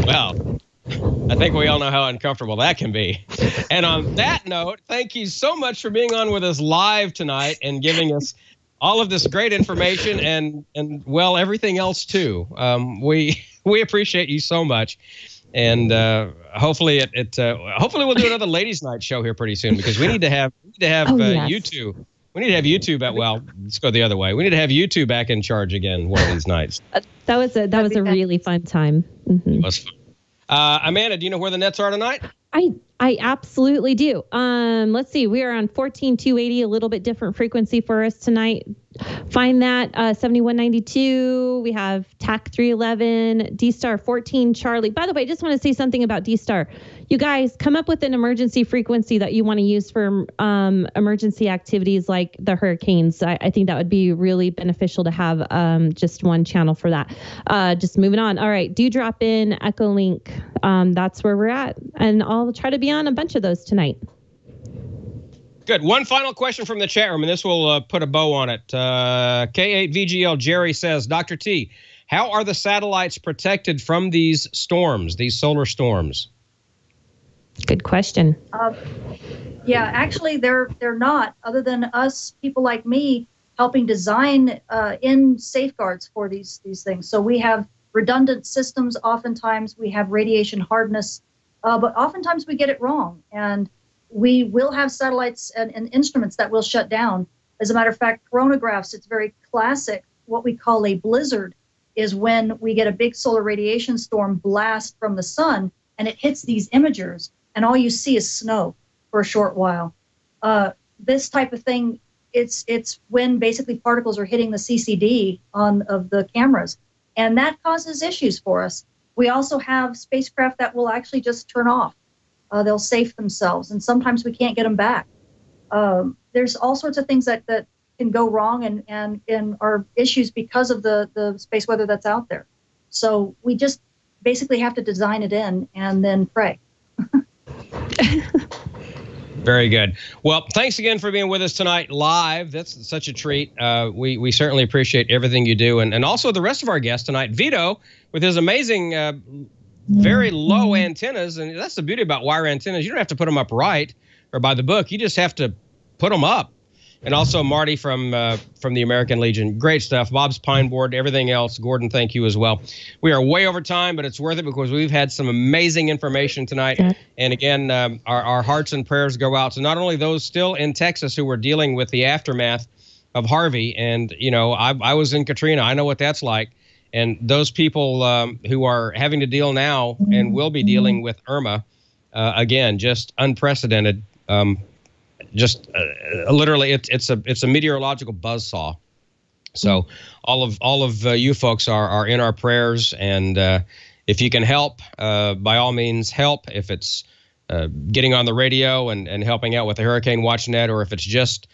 Well, I think we all know how uncomfortable that can be. And on that note, thank you so much for being on with us live tonight and giving us all of this great information and well, everything else too. We appreciate you so much. And hopefully hopefully we'll do another ladies' night show here pretty soon, because we need to have you two. We need to have you two back. Well, let's go the other way. We need to have you two back in charge again one of these nights. That was a really fun time. Mm-hmm. It was fun. Amanda, do you know where the nets are tonight? I absolutely do. Let's see. We are on 14,280, a little bit different frequency for us tonight. Find that 7192. We have TAC 311, D-Star 14 Charlie. By the way, I just want to say something about D-Star. You guys come up with an emergency frequency that you want to use for emergency activities like the hurricanes. I think that would be really beneficial to have just one channel for that. Just moving on. All right. Do drop in Echolink. That's where we're at. And I'll try to be on a bunch of those tonight. Good. One final question from the chat room, and this will put a bow on it. K8VGL Jerry says, Dr. T, how are the satellites protected from these storms, these solar storms? Good question. Yeah, actually, they're not, other than us, people like me, helping design in safeguards for these things. So we have redundant systems. Oftentimes we have radiation hardness, but oftentimes we get it wrong. And we will have satellites and instruments that will shut down. As a matter of fact, coronagraphs, it's very classic. What we call a blizzard is when we get a big solar radiation storm blast from the sun, and it hits these imagers, and all you see is snow for a short while. This type of thing, it's when basically particles are hitting the CCD of the cameras, and that causes issues for us. We also have spacecraft that will actually just turn off. They'll safe themselves, and sometimes we can't get them back. There's all sorts of things that can go wrong and are issues because of the space weather that's out there. So we just basically have to design it in and then pray. Very good. Well, thanks again for being with us tonight live. That's such a treat. We certainly appreciate everything you do. And also the rest of our guests tonight. Vito, with his amazing, very low antennas. And that's the beauty about wire antennas. You don't have to put them up right or by the book. You just have to put them up. And also Marty from the American Legion. Great stuff. Bob's Pineboard, everything else. Gordon, thank you as well. We are way over time, but it's worth it because we've had some amazing information tonight. And again, our hearts and prayers go out to not only those still in Texas who were dealing with the aftermath of Harvey. And, you know, I was in Katrina. I know what that's like. And those people who are having to deal now and will be dealing with Irma, again, just unprecedented. Literally, it's a meteorological buzzsaw. So all of you folks are in our prayers, and if you can help, by all means help. If it's getting on the radio and helping out with the Hurricane Watch Net, or if it's just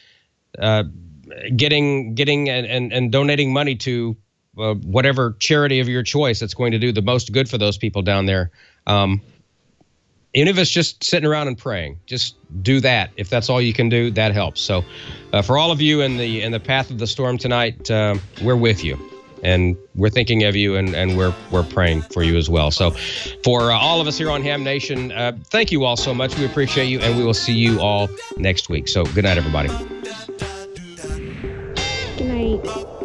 getting and donating money to whatever charity of your choice that's going to do the most good for those people down there. Even if it's just sitting around and praying, just do that. If that's all you can do, that helps. So for all of you in the path of the storm tonight, we're with you, and we're thinking of you, and we're praying for you as well. So for all of us here on Ham Nation, thank you all so much. We appreciate you, and we will see you all next week. So good night, everybody. Good night.